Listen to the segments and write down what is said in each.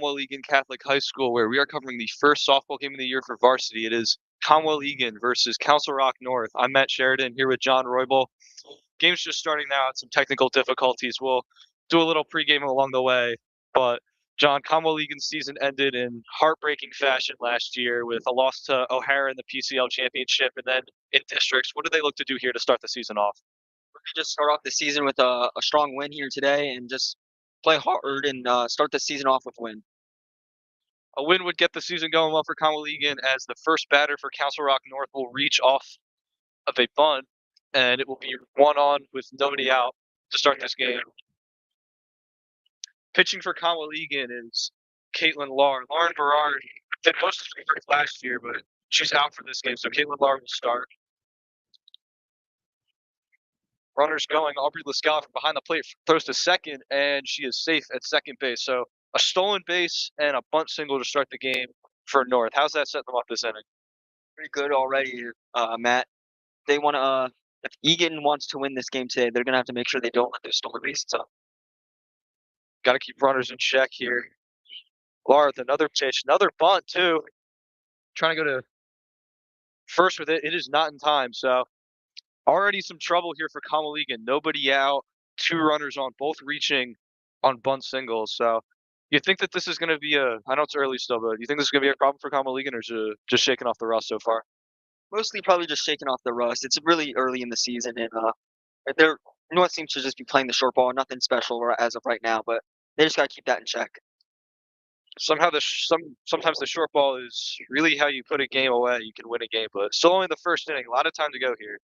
Comwell-Egan Catholic High School, where we are covering the first softball game of the year for varsity. It is Comwell-Egan versus Council Rock North. I'm Matt Sheridan here with John Roybal. Game's just starting now. Some technical difficulties. We'll do a little pregame along the way. But John, Comwell-Egan's season ended in heartbreaking fashion last year with a loss to O'Hara in the PCL championship and then in districts. What do they look to do here to start the season off? We're gonna just start off the season with a strong win here today, and just play hard and start the season off with a win. A win would get the season going well for Comwell-Egan, as the first batter for Council Rock North will reach off of a bunt, and it will be one on with nobody out to start this game. Pitching for Comwell-Egan is Caitlin Lahr. Lauren Berard did most of the work last year, but she's out for this game, so Caitlin Lahr will start. Runners going. Aubrey Lascala from behind the plate throws to second, and she is safe at second base. So a stolen base and a bunt single to start the game for North. How's that setting them up this inning? Pretty good already, Matt. They want to. If Egan wants to win this game today, they're gonna have to make sure they don't let those stolen bases up. Got to keep runners in check here. Lahr with another pitch, another bunt too. Trying to go to first with it. It is not in time. So already some trouble here for Comwell-Egan. Nobody out, two runners on, both reaching on bunt singles. So you think that this is going to be I know it's early still, but you think this is going to be a problem for Comwell-Egan, or is it just shaking off the rust so far? Mostly probably just shaking off the rust. It's really early in the season, and they're North seems to just be playing the short ball. Nothing special as of right now, but they just got to keep that in check. Somehow sometimes the short ball is really how you put a game away. You can win a game, but still only the first inning. A lot of time to go here.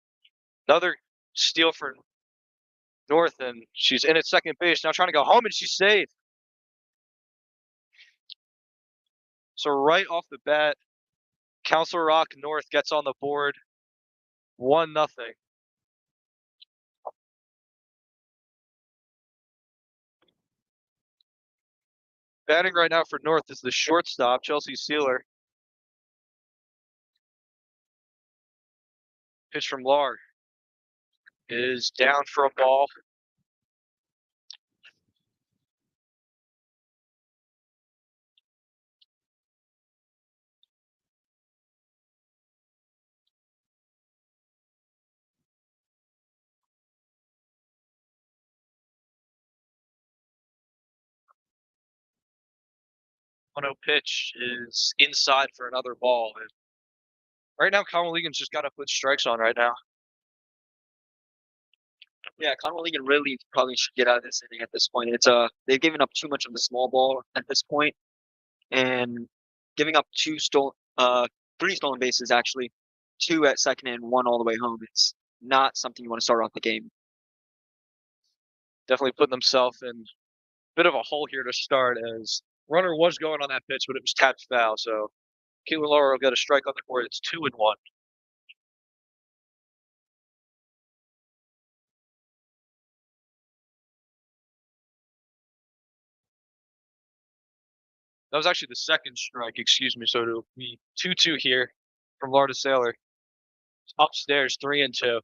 Another steal for North, and she's in at second base now, trying to go home, and she's safe. So right off the bat, Council Rock North gets on the board, 1-0. Batting right now for North is the shortstop, Chelsea Sealer. Pitch from Lahr is down for a ball. One-0 pitch is inside for another ball. And right now, Comwell-Egan's just got to put strikes on right now. Yeah, Comwell-Egan really probably should get out of this inning at this point. They've given up too much of the small ball at this point, and giving up three stolen bases actually, two at second and one all the way home. It's not something you want to start off the game. Definitely putting themselves in a bit of a hole here to start, as runner was going on that pitch, but it was tapped foul. So Caitlin Lahr will get a strike on the board. It's 2-1. That was actually the second strike, excuse me. So it'll be 2-2 here from Lahr to Sailor. Upstairs, 3-2.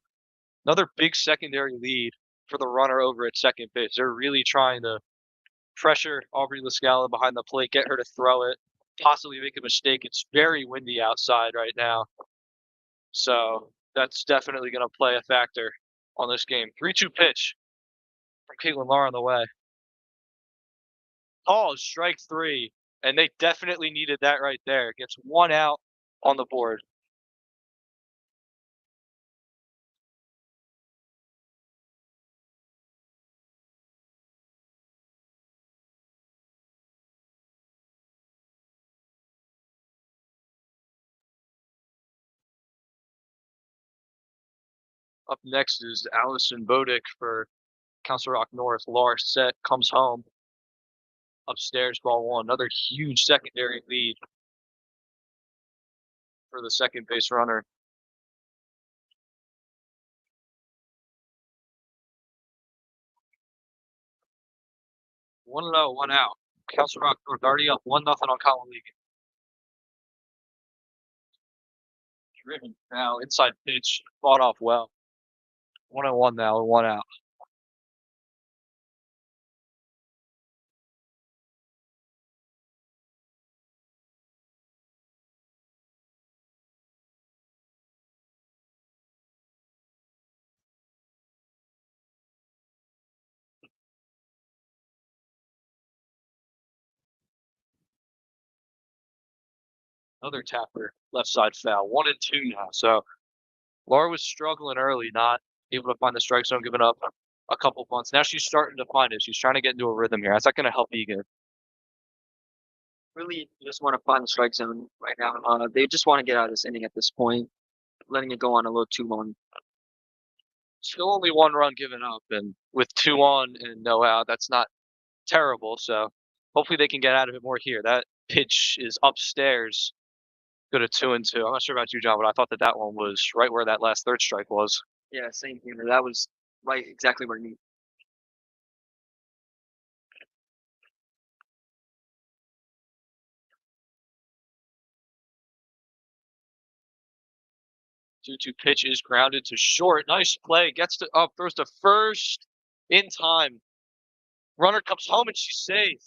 Another big secondary lead for the runner over at second base. They're really trying to pressure Aubrey Lascala behind the plate, get her to throw it, possibly make a mistake. It's very windy outside right now, so that's definitely going to play a factor on this game. 3-2 pitch from Caitlin Lahr on the way. Is strike three, and they definitely needed that right there. Gets one out on the board. Up next is Allison Bodick for Council Rock North. Lahr set, comes home. Upstairs, ball one. Another huge secondary lead for the second base runner. 1-0, one out. Council Rock North already up 1-0 on Comwell-Egan. Driven now, inside pitch, fought off well. 1-1 now, one out. Another tapper, left side foul. 1-2 now. So Laura was struggling early, not able to find the strike zone, giving up a couple bunts. Now she's starting to find it. She's trying to get into a rhythm here. How's that going to help Egan? Really just want to find the strike zone right now. They just want to get out of this inning at this point, letting it go on a little too long. Still only 1 run given up, and with 2 on and no out, that's not terrible. So hopefully they can get out of it more here. That pitch is upstairs. Go to 2-2. I'm not sure about you, John, but I thought that one was right where that last third strike was. Yeah, same here. That was right exactly where it needed. 2-2 pitch is grounded to short. Nice play. Gets to up, throws to first in time. Runner comes home and she's safe.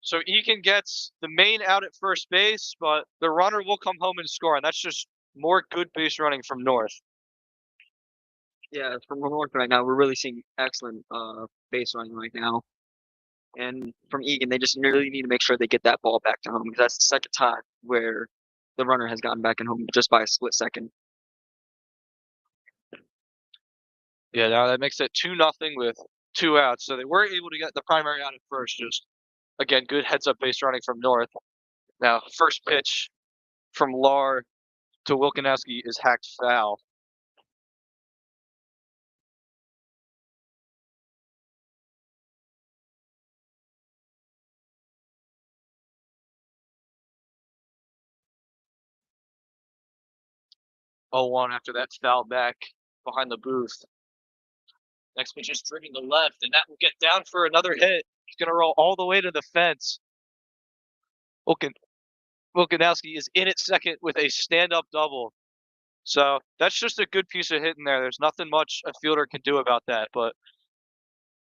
So Egan gets the main out at first base, but the runner will come home and score, and that's just more good base running from North. Yeah, from North right now, we're really seeing excellent base running right now. And from Egan, they just really need to make sure they get that ball back to home because that's the second time where the runner has gotten back in home just by a split second. Yeah, now that makes it 2-0 with 2 outs. So they were able to get the primary out at first. Just again, good heads up base running from North. Now, first pitch from Lar to Wilkanowski is hacked foul. Oh, 1 after that foul back behind the booth. Next pitch is driven to left, and that will get down for another hit. He's going to roll all the way to the fence. Wilkanowski is in at second with a stand-up double. So that's just a good piece of hitting there. There's nothing much a fielder can do about that. But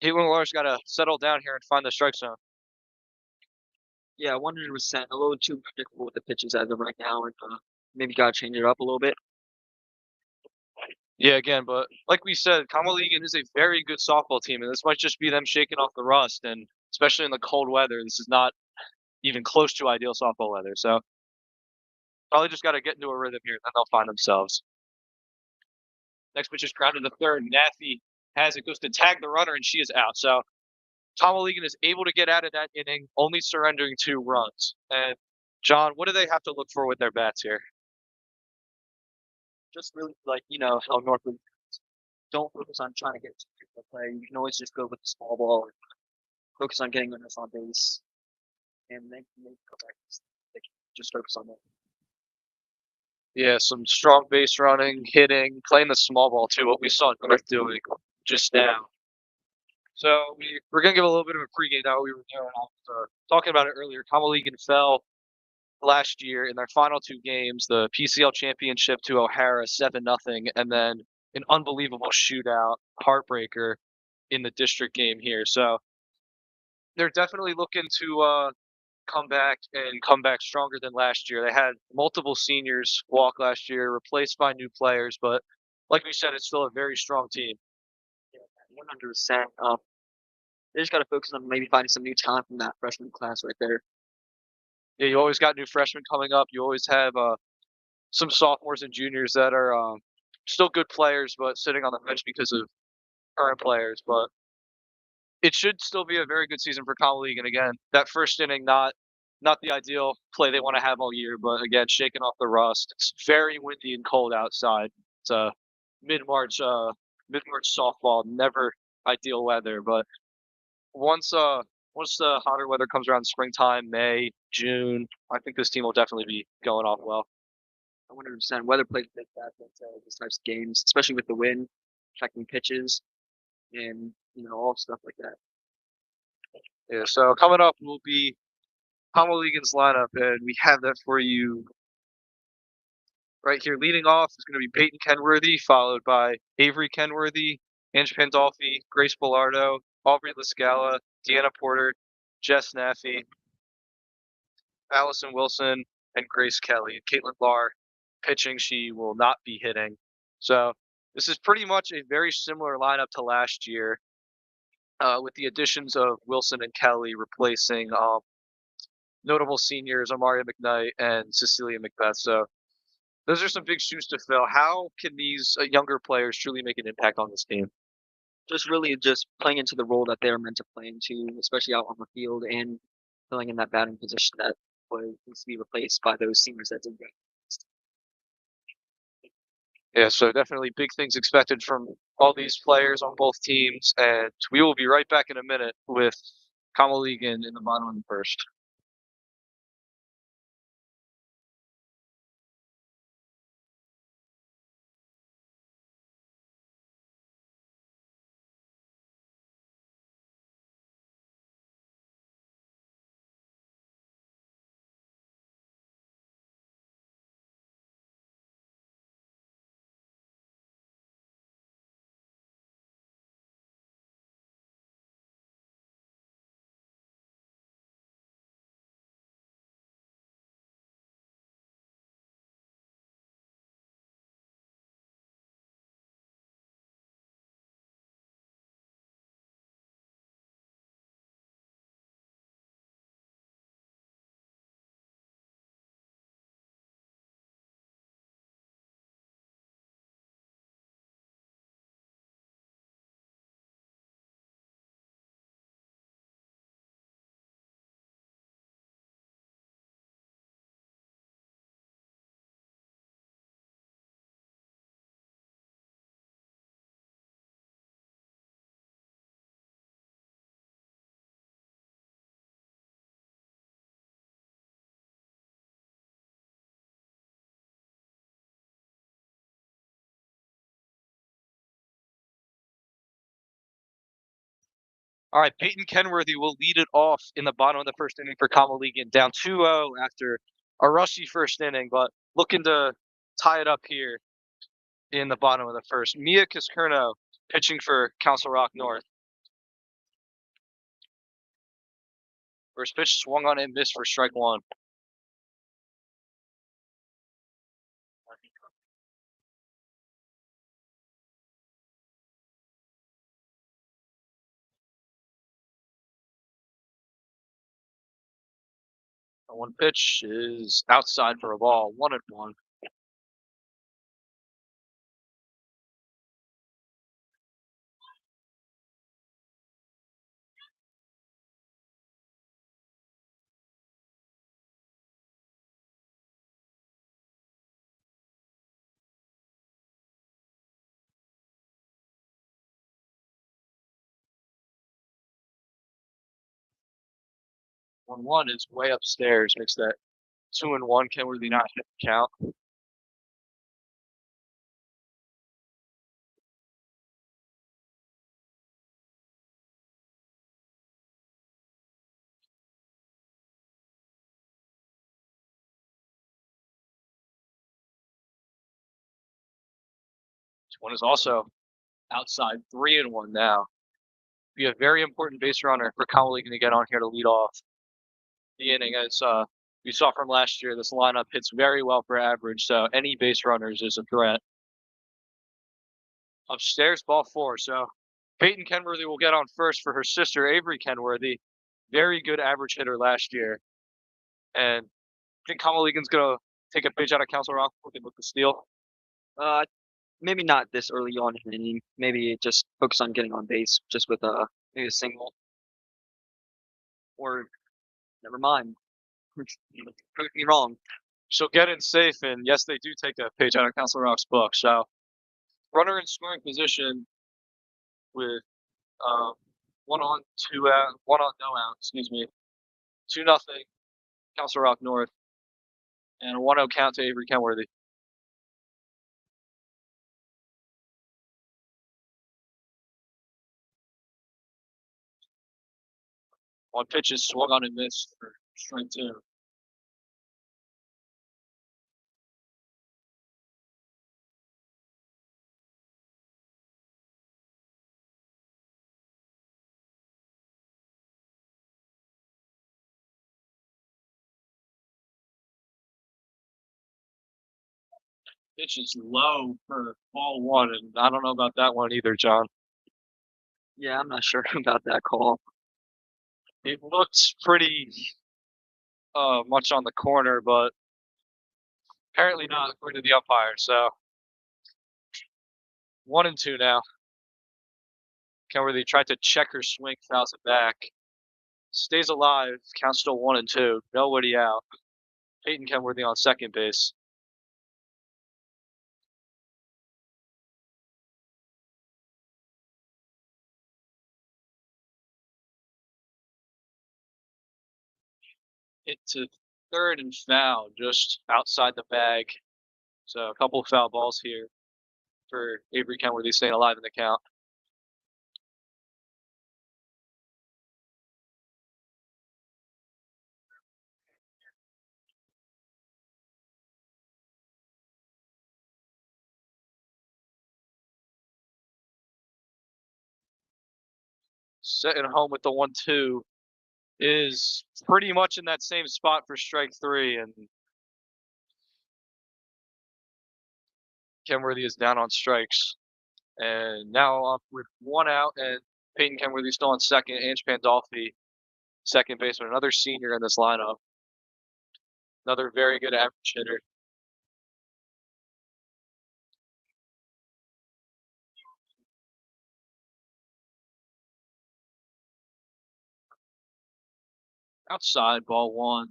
Caitlin Lars got to settle down here and find the strike zone. Yeah, 100%. A little too predictable with the pitches as of right now, and maybe got to change it up a little bit. Yeah, again, but like we said, Kamaligan is a very good softball team, and this might just be them shaking off the rust. And especially in the cold weather, this is not even close to ideal softball weather. So probably just got to get into a rhythm here, then they'll find themselves. Next pitch is grounded to third. Naffy has it, goes to tag the runner, and she is out. So Tom O'Legan is able to get out of that inning, only surrendering 2 runs. And John, what do they have to look for with their bats here? Just really how Northwood don't focus on trying to get to play. You can always just go with the small ball and focus on getting runners on base, and then maybe go back. They can just focus on that. Yeah, some strong base running, hitting, playing the small ball too. What we saw North doing just now. So we're gonna give a little bit of a pregame now. We were there and talking about it earlier. Kamaligan fell last year in their final 2 games, the PCL championship to O'Hara 7-0, and then an unbelievable shootout, heartbreaker in the district game here. So they're definitely looking to come back stronger than last year. They had multiple seniors walk last year, replaced by new players, but like we said, it's still a very strong team. 100%. They just got to focus on maybe finding some new talent from that freshman class right there. Yeah, you always got new freshmen coming up. You always have some sophomores and juniors that are still good players, but sitting on the bench because of current players. But it should still be a very good season for Common League. And again, that first inning, not the ideal play they want to have all year, but again, shaking off the rust. It's very windy and cold outside. It's a mid-March softball, never ideal weather. But once the hotter weather comes around, springtime, May, June, I think this team will definitely be going off well. 100%. Weather plays a big factor into these types of games, especially with the wind affecting pitches and all stuff like that. Yeah. So coming up will be Pommel Egan's lineup, and we have that for you right here. Leading off is going to be Peyton Kenworthy, followed by Avery Kenworthy, Ange Pandolfi, Grace Bellardo, Aubrey Lascala, Deanna Porter, Jess Naffy, Allison Wilson, and Grace Kelly. Caitlin Barr pitching, she will not be hitting. So this is pretty much a very similar lineup to last year, with the additions of Wilson and Kelly replacing notable seniors, Amaria McKnight and Cecilia Macbeth. So those are some big shoes to fill. How can these younger players truly make an impact on this team? Just really just playing into the role that they're meant to play into, especially out on the field and filling in that batting position that needs to be replaced by those seniors that did great. Yeah, so definitely big things expected from all these players on both teams. And we will be right back in a minute with Kamaligan in the bottom of the first. All right, Peyton Kenworthy will lead it off in the bottom of the first inning for Kamaligan, down 2-0 after a rushy first inning, but looking to tie it up here in the bottom of the first. Mia Kiskerno pitching for Council Rock North. First pitch swung on and missed for strike one. One pitch is outside for a ball, 1-1. One is way upstairs, makes that 2-1. Kenworthy not hit the count. One is also outside, 3-1 now. Be a very important base runner for Kamaligan to get on here to lead off the inning. As we saw from last year, this lineup hits very well for average, so any base runners is a threat. Upstairs, ball 4. So Peyton Kenworthy will get on first for her sister, Avery Kenworthy. Very good average hitter last year. And I think Kamaligan's going to take a pitch out of Council Rock with the steal. Maybe not this early on in the inning. Maybe just focus on getting on base just with maybe a single. Or never mind. Prove me wrong. She'll get in safe, and yes, they do take a page out of Council Rock's book. So runner in scoring position with one on, two out, one on, no out, excuse me. 2-0, Council Rock North, and a 1-0 count to Avery Kenworthy. One pitch is swung on and missed for strike 2. Pitch is low for ball 1, and I don't know about that one either, John. Yeah, I'm not sure about that call. It looked pretty much on the corner, but apparently not according to the umpire. So 1-2 now. Kenworthy tried to check her swing, fouls it back. Stays alive. Count still 1-2. Nobody out. Peyton Kenworthy on second base. Hit to third and foul, just outside the bag. So a couple of foul balls here for Avery Kenworthy staying alive in the count. Setting home with the 1-2 is pretty much in that same spot for strike three, and Kenworthy is down on strikes. And now up with one out, and Peyton Kenworthy still on second. Ange Pandolfi, second baseman, another senior in this lineup. Another very good average hitter. Outside, ball one.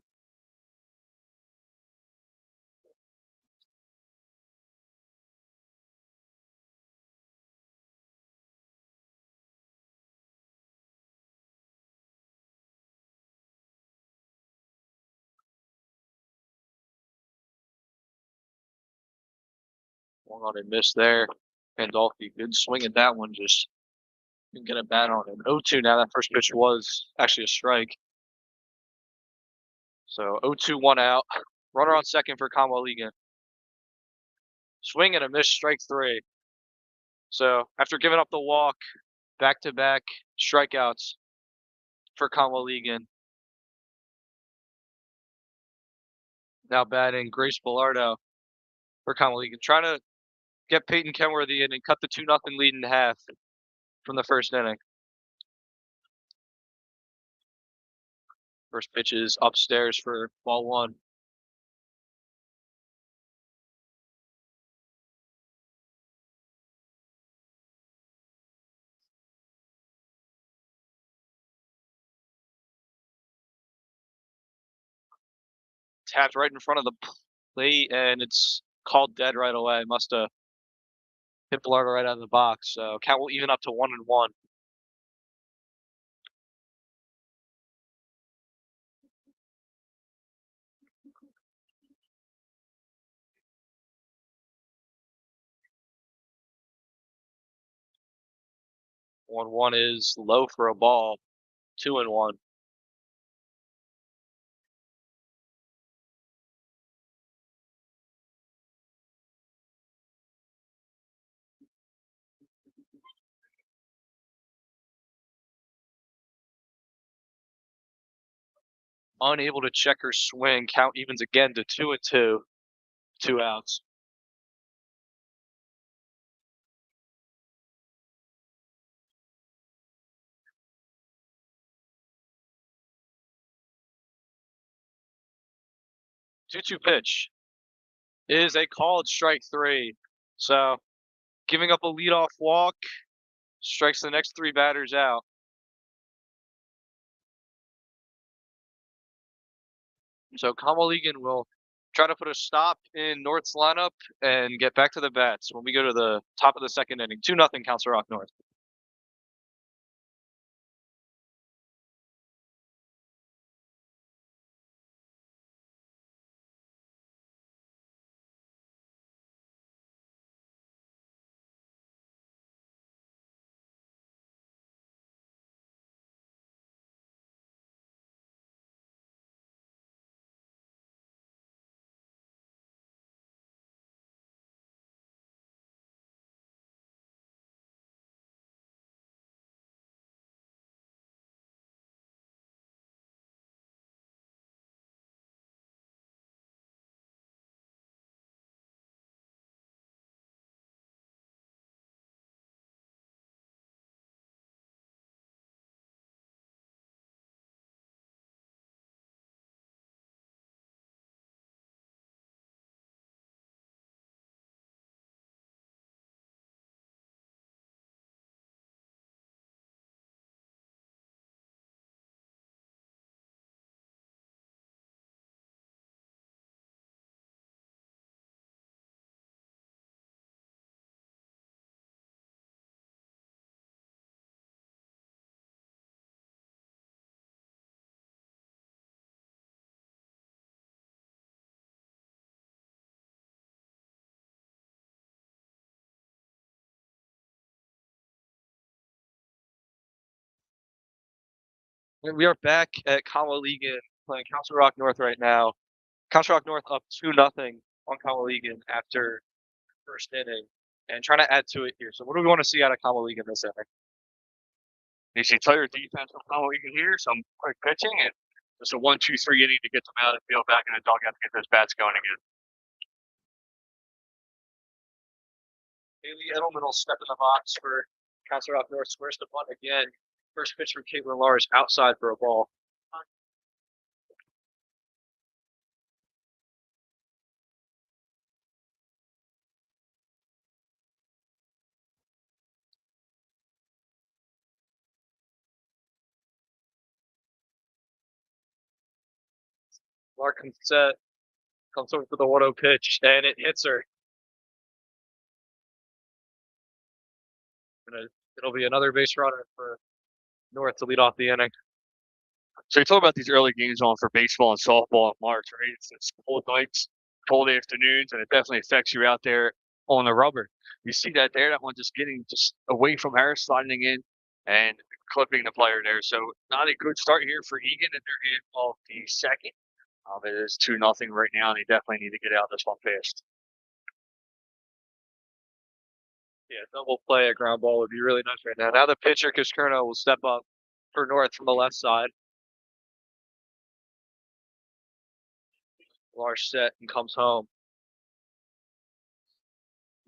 One on and miss there. Pandolfi, good swing at that one, just didn't get a bat on him. 0-2 now. That first pitch was actually a strike. So 0-2, one out. Runner on second for Conwell Egan. Swing and a miss, strike three. So after giving up the walk, back-to-back strikeouts for Conwell Egan. Now batting Grace Bellardo for Conwell Egan, trying to get Peyton Kenworthy in and cut the 2-0 lead in half from the first inning. First pitch is upstairs for ball one. Tapped right in front of the plate, and it's called dead right away. Must have hit Bellardo right out of the box. So count will even up to 1-1. One is low for a ball. 2-1. Unable to check her swing. Count evens again to 2-2. 2 outs. Two-two pitch is a called strike three. So giving up a leadoff walk, strikes the next three batters out. So Conwell Egan will try to put a stop in North's lineup and get back to the bats when we go to the top of the second inning. 2-0 Council Rock North. We are back at Comaligan playing Council Rock North right now. Council Rock North up 2-0 on Comaligan after first inning and trying to add to it here. So what do we want to see out of Comaligan this inning? You see tighter defense from Comaligan here, some quick pitching, and just a 1-2-3 inning to get them out of the field back in the dugout to get those bats going again. Haley Edelman will step in the box for Council Rock North. Squares the bunt again. First pitch from Caitlin Lars outside for a ball. Larkin set, comes over for the 1-0 pitch, and it hits her. It'll be another base runner for North to lead off the inning. So you talk about these early games on for baseball and softball in March, right? It's cold nights, cold afternoons, and it definitely affects you out there on the rubber. You see that there, that one just getting just away from her, sliding in and clipping the player there. So not a good start here for Egan in their hand of the second. It is 2-0 right now, and they definitely need to get out this one fast. Yeah, double play, a ground ball would be really nice right now. Now the pitcher, Kishkerno, will step up for North from the left side. Lars set and comes home.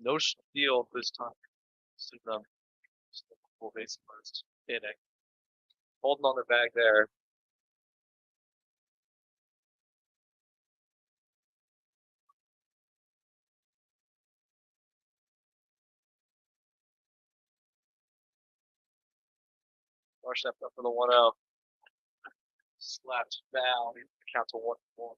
No steal this time. See them. Full base first inning. Holding on their bag there. Lars stepped up for the 1-0. Slaps down. Count to 1-1.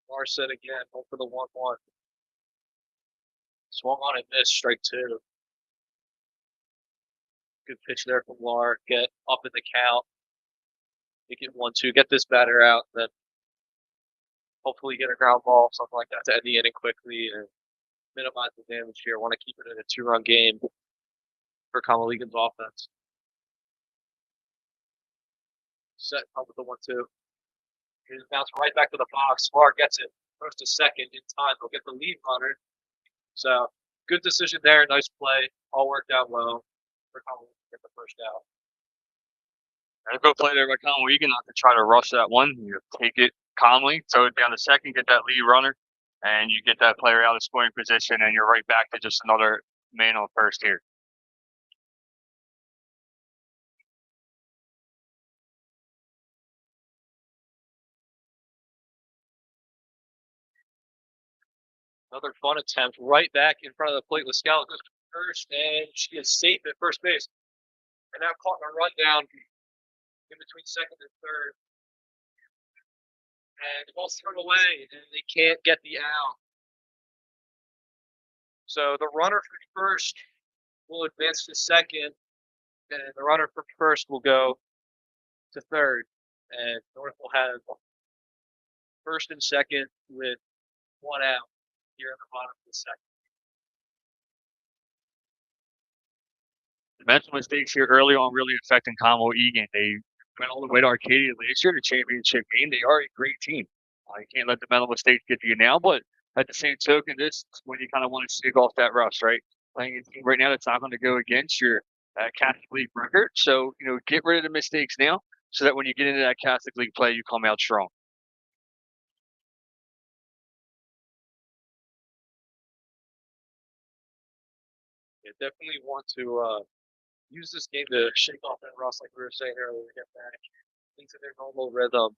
Lars set again. Hold for the 1-1. Swung on and missed. Strike 2. Good pitch there from Lar. Get up in the count. Make it 1-2. Get this batter out. Then hopefully get a ground ball, something like that, to end the inning quickly and minimize the damage here. Want to keep it in a 2-run game for Comaligan's offense. Set up with the 1-2. Here's bounce right back to the box. Lar gets it. Goes to second in time. They'll get the lead runner. So good decision there. Nice play. All worked out well for Comaligan to get the first out. And a good play there by Comaligan, not to try to rush that one. You take it calmly, throw it down to second, get that lead runner, and you get that player out of scoring position, and you're right back to just another man on first here. Another fun attempt right back in front of the plate. Lascala goes to first, and she is safe at first base. And now caught in a rundown in between second and third. And the ball's thrown away, and they can't get the out. So the runner from first will advance to second, and the runner from first will go to third. And North will have first and second with 1 out here in the bottom of the second. The mental mistakes here early on really affecting Comaligan. They went all the way to Arcadia last year, the championship game. They are a great team. You can't let the mental mistakes get to you now, but at the same token, this is when you kind of want to shake off that rust, right? Playing a team right now that's not going to go against your Catholic League record. So, get rid of the mistakes now so that when you get into that Catholic League play, you come out strong. Yeah, definitely want to use this game to shake off that rust, like we were saying earlier, get back into their normal rhythm.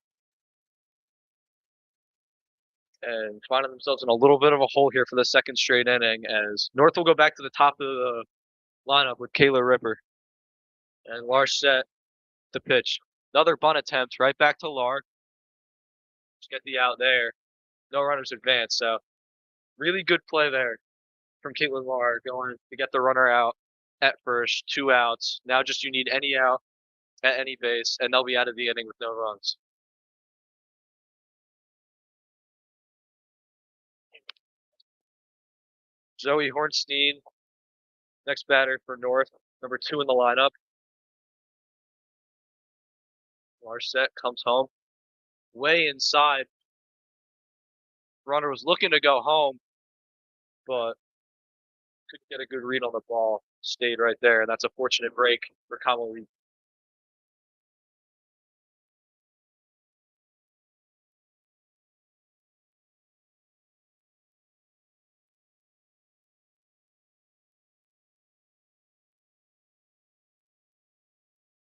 And finding themselves in a little bit of a hole here for the second straight inning, as North will go back to the top of the lineup with Kayla Ripper. And Lars set to pitch. Another bunt attempt right back to Lar. Just get the out there. No runners advance. So really good play there from Caitlin Lar, going to get the runner out at first. 2 outs. Now just you need any out at any base, and they'll be out of the inning with no runs. Joey Hornstein, next batter for North, number 2 in the lineup. Larset comes home, way inside. Runner was looking to go home, but couldn't get a good read on the ball. Stayed right there, and that's a fortunate break for Kamali.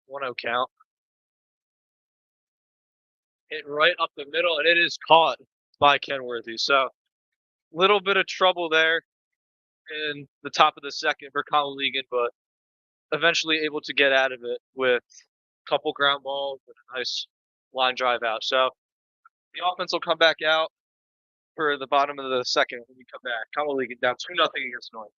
One 0 count. Hit right up the middle, and it is caught by Kenworthy. So, little bit of trouble there in the top of the second for Kamaligan, but eventually able to get out of it with a couple ground balls and a nice line drive out. So, the offense will come back out for the bottom of the second when we come back. Kamaligan down 2-0 against North.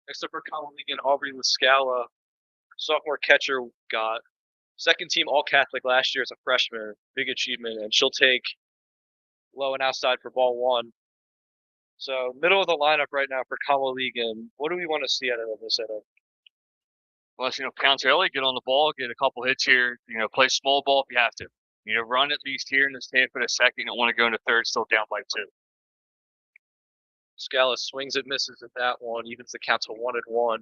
Next up for Kamaligan, Aubrey Lascala, sophomore catcher, got second team All Catholic last year as a freshman. Big achievement, and she'll take low and outside for ball 1. So middle of the lineup right now for Kamaligan. What do we want to see out of this inning? Unless, counts early, get on the ball, get a couple hits here, play small ball if you have to. Run at least here in the stand for the second. You don't want to go into third still down by 2. Scala swings and misses at that one, evens the count to 1-1.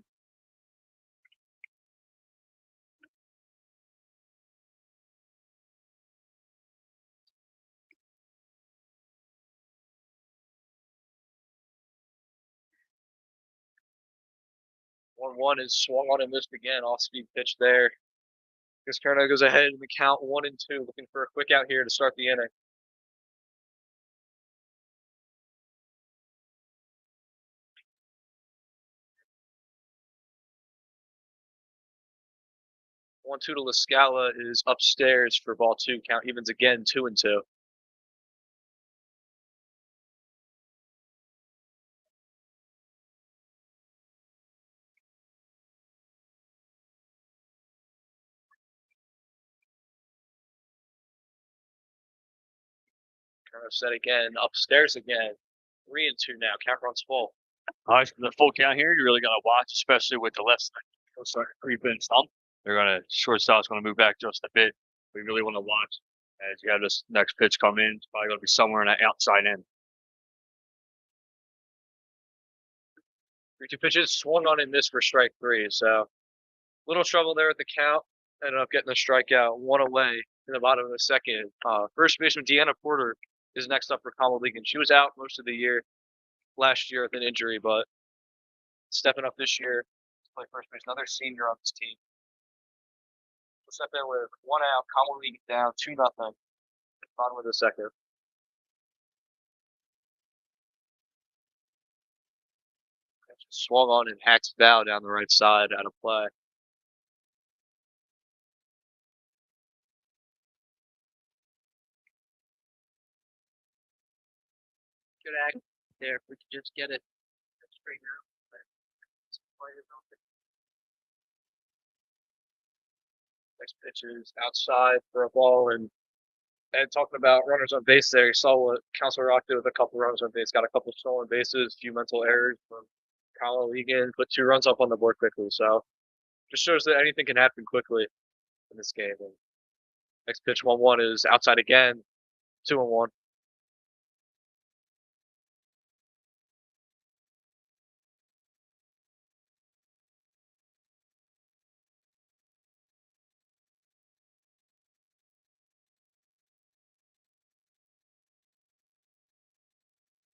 1-1 is swung on and missed again. Off speed pitch there. Vizcarra goes ahead in the count 1-2, looking for a quick out here to start the inning. One two to Lascala is upstairs for ball 2. Count evens again, 2-2. Kind of set again, upstairs again. 3-2 now. Count runs full. All right, for the full count here, you really got to watch, especially with the left side. They'll start to creep in some. Shortstop's going to move back just a bit. We really want to watch as you have this next pitch come in. It's probably going to be somewhere in that outside end. 3-2 pitches, swung on and missed for strike 3. So, little trouble there with the count. Ended up getting a strikeout, 1 away in the bottom of the second. First baseman Deanna Porter is next up for Kamaligan. She was out most of the year last year with an injury, but stepping up this year to play first base. Another senior on this team. Set there with 1 out, Common League down 2-0. Bottom of the second. Swung on and hacks foul down the right side out of play. Good act there if we could just get it straight out. Next pitch is outside for a ball, and talking about runners on base there, you saw what Council Rock did with a couple runners on base, got a couple stolen bases, a few mental errors from Kyle Egan, put 2 runs up on the board quickly. So just shows that anything can happen quickly in this game. And next pitch 1-1 is outside again, 2-1.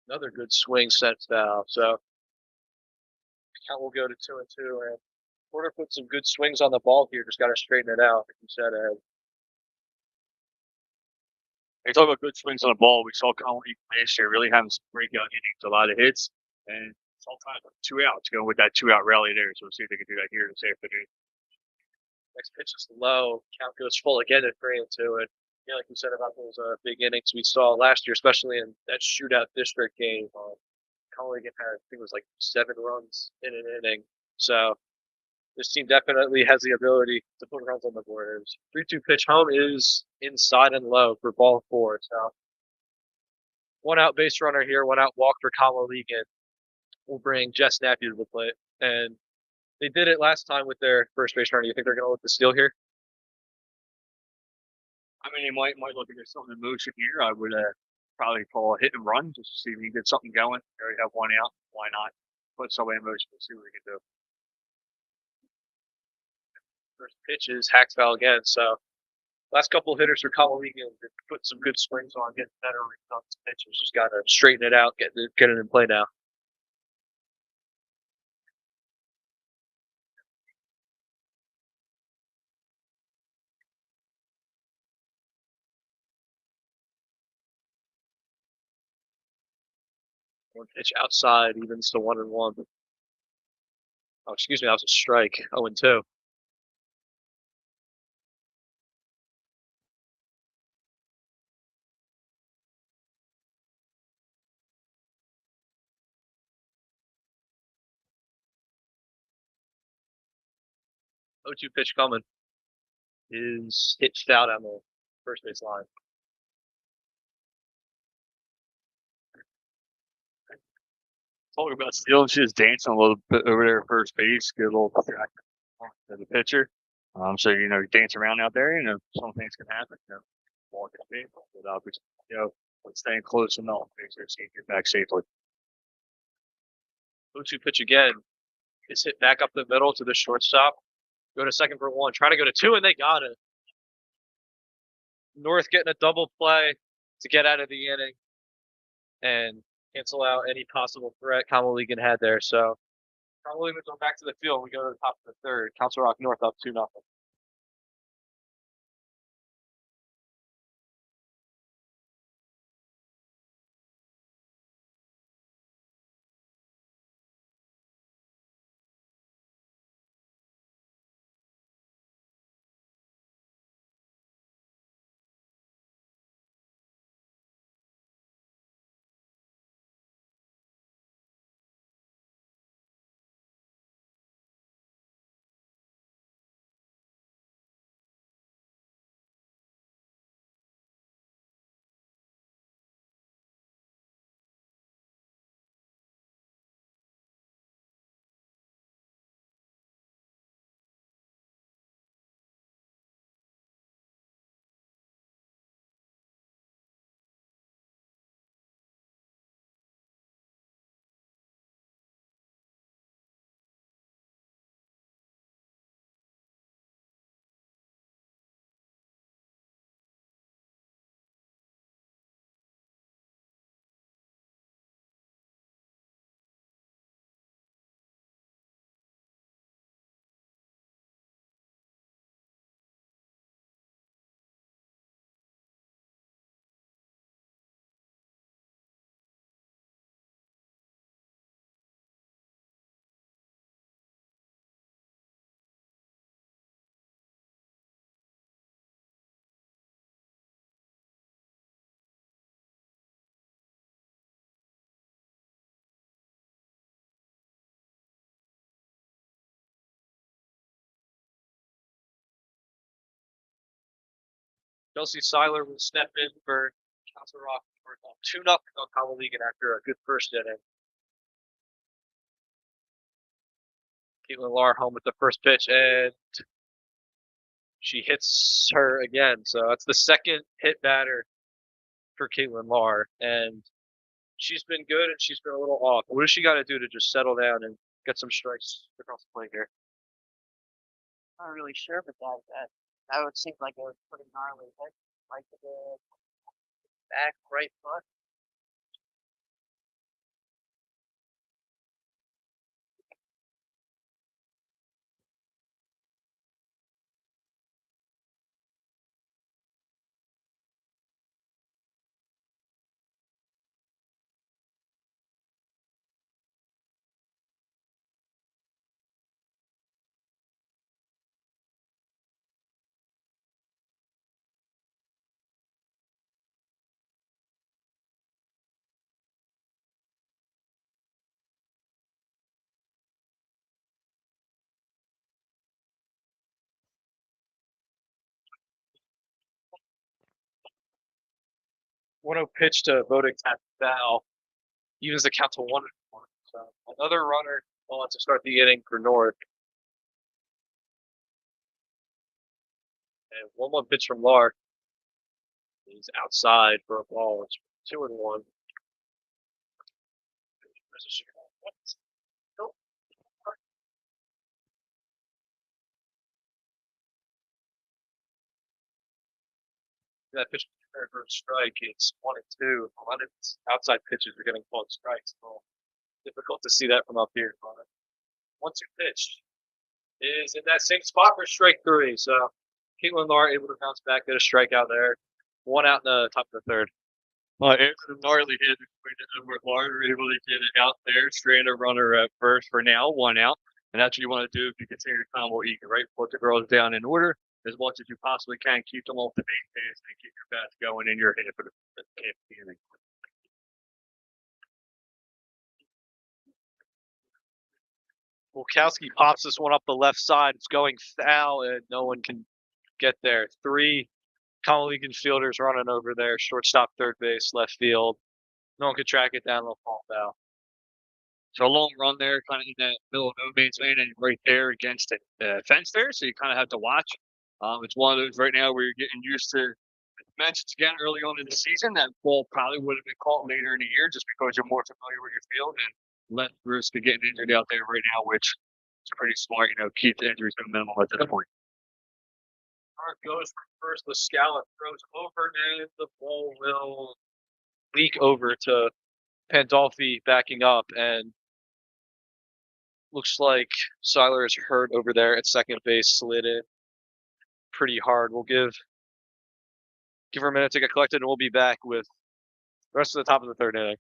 Another good swing set foul. So count will go to 2-2, and Porter put some good swings on the ball here. Just got to straighten it out, like you said, Ed. They talk about good swings on the ball. We saw Colin last year really having some breakout innings, a lot of hits, and sometimes 2 outs, going with that 2-out rally there. So we'll see if they can do that here this afternoon. Next pitch is low. Count goes full again at 3-2. And yeah, like you said about those big innings we saw last year, especially in that shootout district game. Colligan had, I think it was like 7 runs in an inning. So this team definitely has the ability to put runs on the board. 3-2 pitch home is inside and low for ball 4. So 1 out base runner here, 1 out walk for Colin Legan. Will bring Jess Nappy to the plate. And they did it last time with their first base runner. You think they're going to look to steal here? I mean, they might look to get something in motion here. I would probably call a hit and run just to see if we can get something going. They already have 1 out. Why not put somebody in motion to see what we can do? First pitch is hacked foul again. So last couple of hitters for Colin Legan put some good swings on, getting better on his pitches. Just got to straighten it out, get it in play now. One pitch outside, evens to 1-1. Oh, excuse me, that was a strike. 0-2. O2 pitch coming is hit foul down the first base line. Talking about stealing, she's dancing a little bit over there at first base, get a little distracted to the pitcher. So you dance around out there. Some things can happen. Ball can be, but obviously, staying close enough makes sure she get back safely. 0-2 pitch again. It's hit back up the middle to the shortstop. Go to second for 1. Try to go to 2, and they got it. North getting a double play to get out of the inning and cancel out any possible threat Common Legan had there. So Common Legan go back to the field. We go to the top of the 3rd. Council Rock North up 2-0. Chelsea Seiler will step in for Castle Rock for 2-0 on Common League after a good first inning. Caitlin Lahr home with the first pitch, and she hits her again. So that's the second hit batter for Caitlin Lahr, and she's been good and she's been a little off. What does she got to do to just settle down and get some strikes across the plate here? Not really sure, but that would seem like it was pretty gnarly hit, like the back right foot. One zero pitch to Bodek at foul, evens the count to 1-1. So another runner on to start the inning for North. And 1-1 pitch from Lahr. He's outside for a ball. It's 2-1. That pitch for a strike. It's 1-2. A lot of outside pitches are getting called strikes. Well, difficult to see that from up here. 1-2 pitch is in that same spot for strike 3. So Caitlin Lahr able to bounce back, get a strikeout there. 1 out in the top of the 3rd. After the gnarly hit, Lahr were able to get it out there, strand a runner at first for now, 1 out. And that's what you want to do if you continue to combo Egan, right? Put the girls down in order as much as you possibly can. Keep them off the base pass and keep your bats going in your hit for the inning. Wilkowski pops this one up the left side. It's going foul, and no one can get there. 3 Common League infielders running over there. Shortstop, third base, left field. No one could track it down. They'll fall foul. So a long run there, kind of in the middle of no man's land, and right there against the fence there. So you kind of have to watch. It's one of those right now where you're getting used to. Mentioned again early on in the season that ball probably would have been caught later in the year just because you're more familiar with your field and less risk of getting injured out there right now, which is pretty smart. Keep the injuries to a minimum at this point. Hart goes from first. Lascala throws over, and the ball will leak over to Pandolfi backing up, and looks like Seiler is hurt over there at second base, slid in pretty hard. We'll give her a minute to get collected, and we'll be back with the rest of the top of the 3rd inning.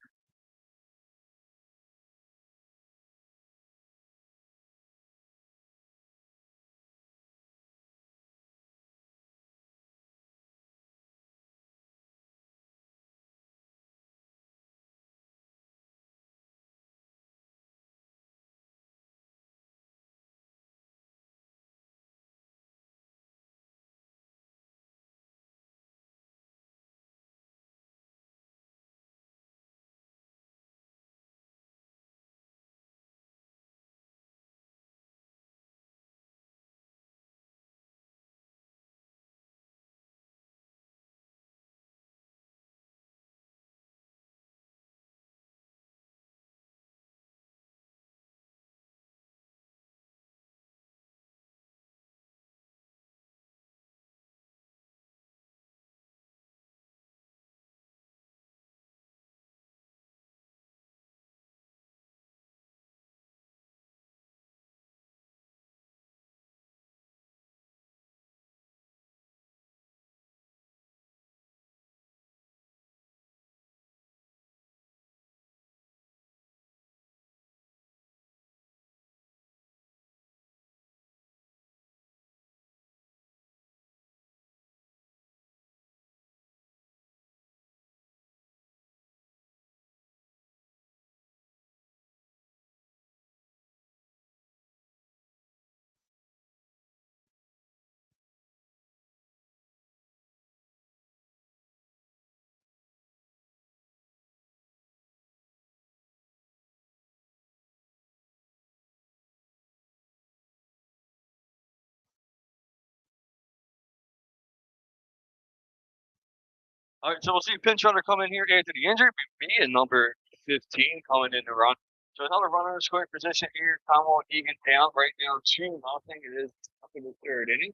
All right, so we'll see pinch runner come in here after the injury. Be and number 15 coming in to run. So another runner in scoring position here. Conwell Egan down right now 2-0. It is up in the third inning.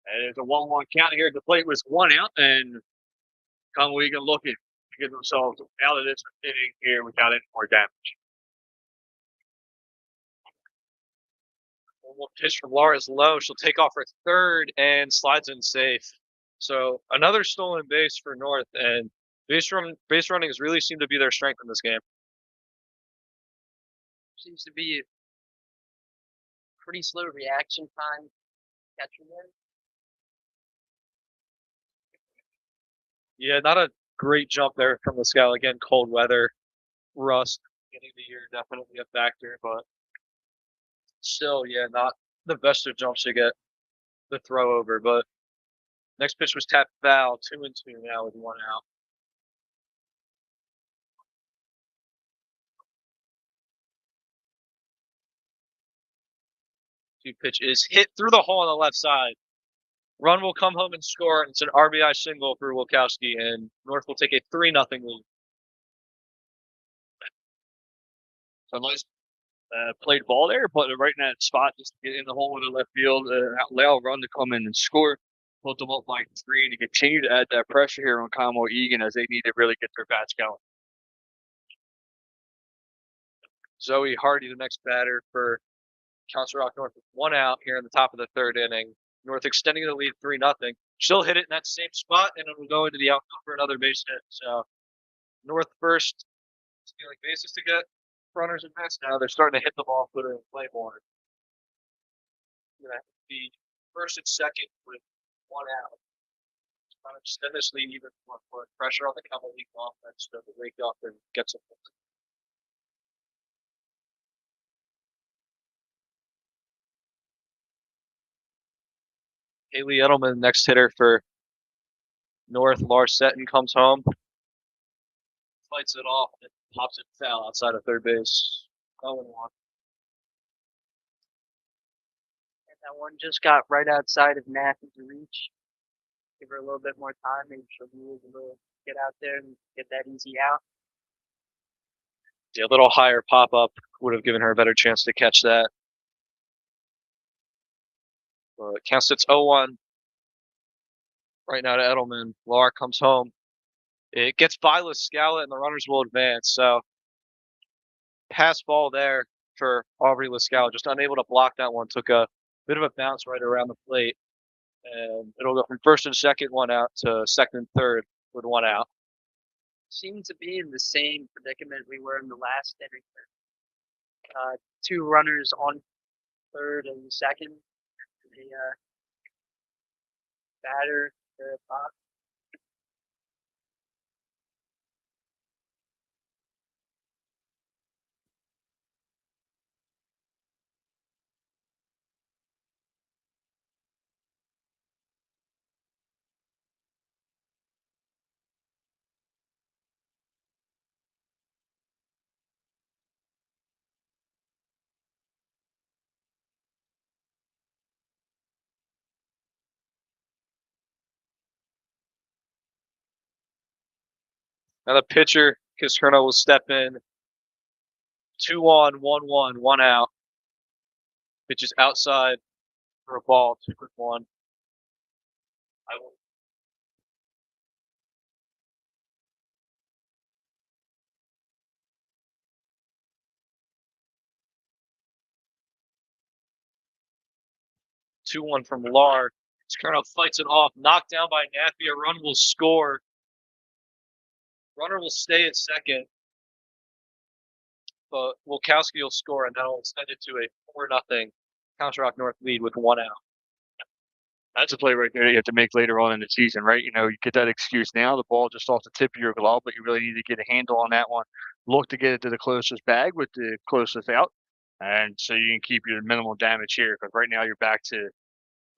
And it's a 1-1 count here. The plate was 1 out, and Conwell Egan looking to get themselves out of this inning here without any more damage. One pitch from Laura's low. She'll take off her third and slides in safe. So another stolen base for North, and base runnings really seem to be their strength in this game. Seems to be a pretty slow reaction time catching them. Yeah, not a great jump there from the scout. Again, cold weather, rust, beginning of the year, definitely a factor, but still, yeah, not the best of jumps to get the throw over. But next pitch was tapped foul, 2-2 now with 1 out. Pitch is hit through the hole on the left side. Run will come home and score, and it's an RBI single for Wilkowski, and North will take a 3-0 lead. So nice played ball there, but right in that spot just to get in the hole in the left field, allow a run to come in and score, put them up by 3, and to continue to add that pressure here on Conwell Egan as they need to really get their bats going. Zoe Hardy, the next batter for Council Rock North, with 1 out here in the top of the third inning. North extending the lead 3-0. She'll hit it in that same spot, and it'll go into the outfield for another base hit. So North first stealing bases to get runners and bats. Now they're starting to hit the ball, put it in play more. The first and second with 1 out. Trying to extend this lead even more. Put pressure on the Campbell League offense to wake up and get some. Haley Edelman, next hitter for North. Lars Seton comes home, fights it off, and pops it foul outside of third base. 0-1. And that one just got right outside of Nathan's reach. Give her a little bit more time, maybe she'll be able to get out there and get that easy out. Yeah, a little higher pop up would have given her a better chance to catch that. Count sits 0-1 right now to Edelman. Laura comes home. It gets by Lascala, and the runners will advance. So pass ball there for Aubrey Lascala, just unable to block that one. Took a bit of a bounce right around the plate, and it'll go from first and second, 1 out, to second and third with 1 out. Seemed to be in the same predicament we were in the last inning. 2 runners on third and second. The batter, the top. Now the pitcher, Kiskerno, will step in. 2-1, 1-1, 1 out. Pitch is outside for a ball, 2-1. 2-1 from Lar. Kiskerno fights it off, knocked down by Nappy. A run will score. Runner will stay at second, but Wilkowski will score, and that'll extend it to a 4-0 Council Rock North lead with 1 out. That's a play right there that you have to make later on in the season, right? You know, you get that excuse now, the ball just off the tip of your glove, but you really need to get a handle on that one. Look to get it to the closest bag with the closest out, and so you can keep your minimal damage here. Because right now you're back to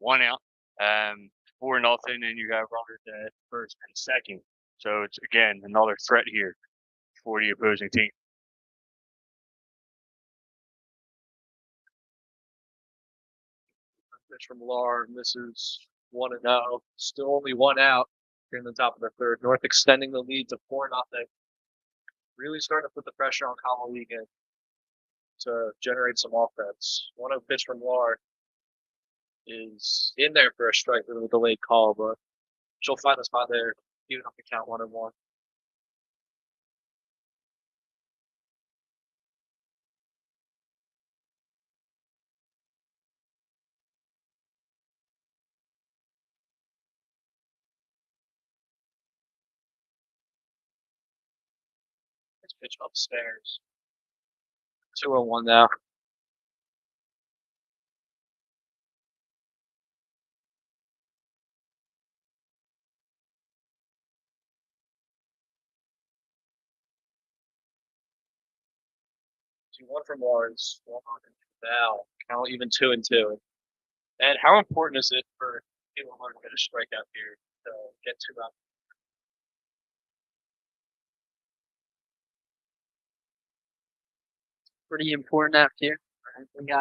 1 out, 4-0, and you have runners at first and second. So it's again another threat here for the opposing team. Pitch from Lar misses 1-0. Still only 1 out. here in the top of the third. North extending the lead to 4-0. Really starting to put the pressure on Kamal Egan to generate some offense. 1-0 pitch from Lar is in there for a strike with a delayed call, but she'll find the spot there, even up the count 1-1. Next pitch upstairs. 2-1 now. One from Lawrence, one on now. Count even 2-2. And how important is it for Caitlin Lar to get a strikeout here to get 2 out? Pretty important out here. We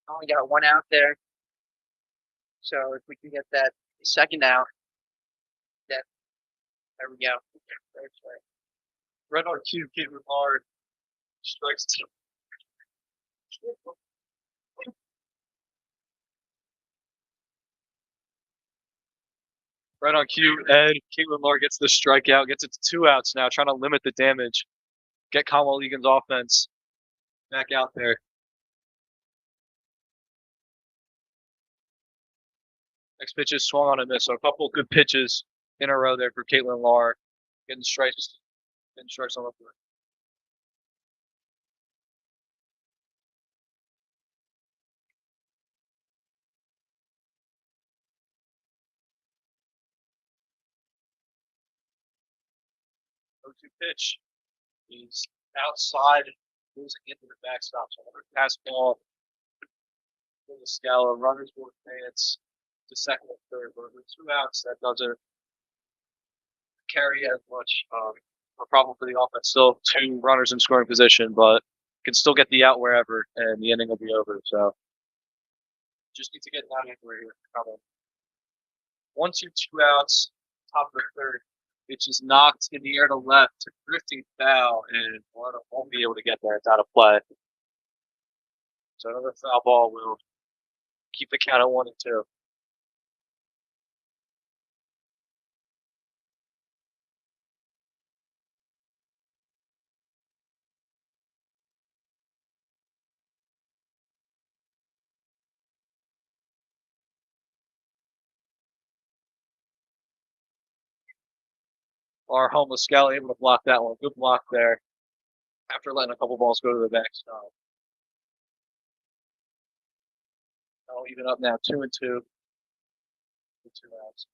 only got 1 out there. So if we can get that second out, there we go. Red on cue, Caitlin Lar strikes 2. Right on cue, and Caitlin Lar gets the strikeout, gets it to 2 outs now, trying to limit the damage, get Kamal Egan's offense back out there. Next pitch is swung on a miss, so a couple good pitches in a row there for Caitlin Lar, getting strikes on the board. Go-to pitch. He's outside, losing into the backstop. So pass ball to the Scala. Runners will advance to second and third. But with 2 outs, that doesn't carry as much a problem for the offense. Still 2 runners in scoring position, but can still get the out wherever, and the inning will be over. So just need to get that anywhere here. 1-2, 2 outs, top of the third. It's just knocked in the air to left, drifting foul, and won't be able to get there. It's out of play. So another foul ball will keep the count at 1-2. Our homeless Scally able to block that one. Good block there. After letting a couple balls go to the backstop. Oh, even up now, 2-2. 2 outs.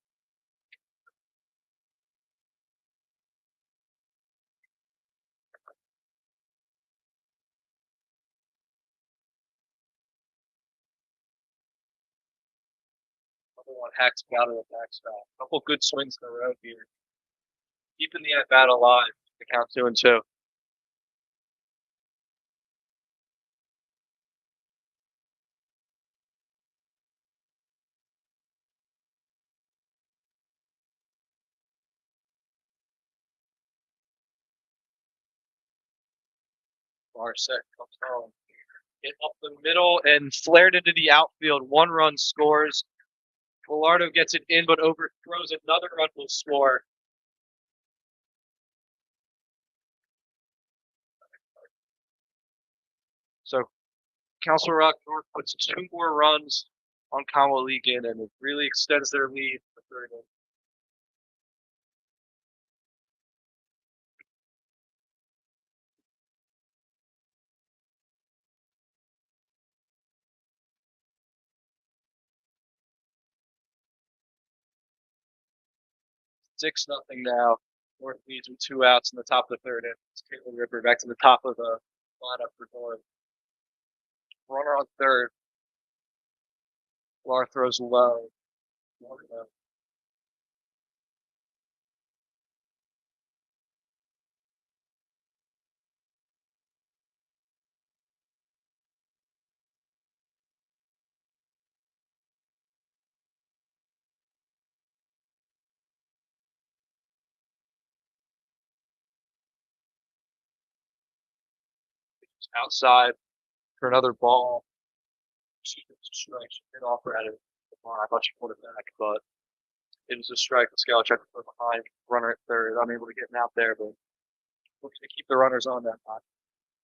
Another one hacks out of the backstop. A couple good swings in a row here. Keeping the at bat alive. The count 2-2. Varsity comes home. Hit up the middle and flared into the outfield. 1 run scores. Gallardo gets it in, but overthrows. Another run will score. So Council Rock North puts 2 more runs on Kamal Egan, and it really extends their lead in the third inning. Six nothing now. North leads with 2 outs in the top of the third inning. It's Caitlin Ripper back to the top of the lineup for North. Runner on third. Lar throws low. 1-0. outside for another ball. She gets a strike. She did offer at it. I thought she pulled it back, but it was a strike. The scout checked from behind, runner at third, unable to get him out there, but looking to keep the runners on that. Not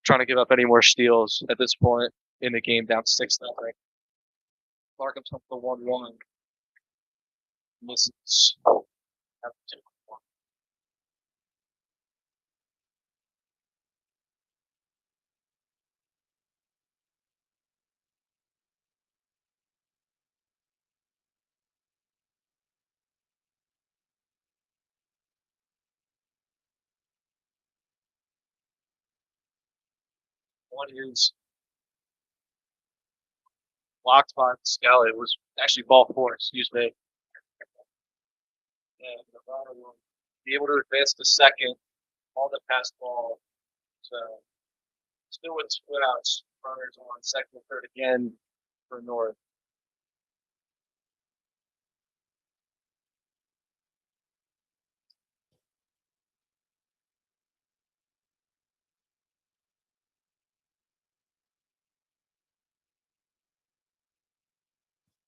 trying to give up any more steals at this point in the game, down 6-0. Clark comes up the 1-1. Misses. One is blocked by the scout. It was actually ball 4, excuse me. And Nevada will be able to advance to second on the pass ball. So still with 2 outs, runners on second and third again for North.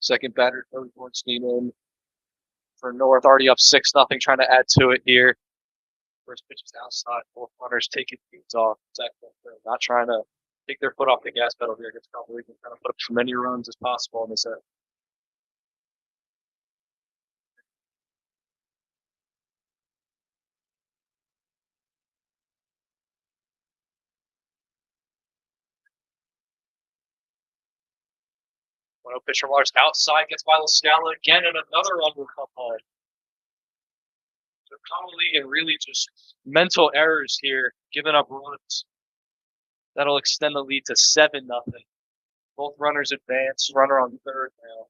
Second batter, Cody Bornstein in for North, already up 6-0, trying to add to it here. First pitch is outside, both runners taking things off. Second, they're not trying to take their foot off the gas pedal here against Cowboys and trying to put up as many runs as possible in this set. One pitch from Lars outside, gets by Lascala again, and another run will come home. So Connolly and really just mental errors here, giving up runs. That'll extend the lead to 7-0. Both runners advance, runner on third now.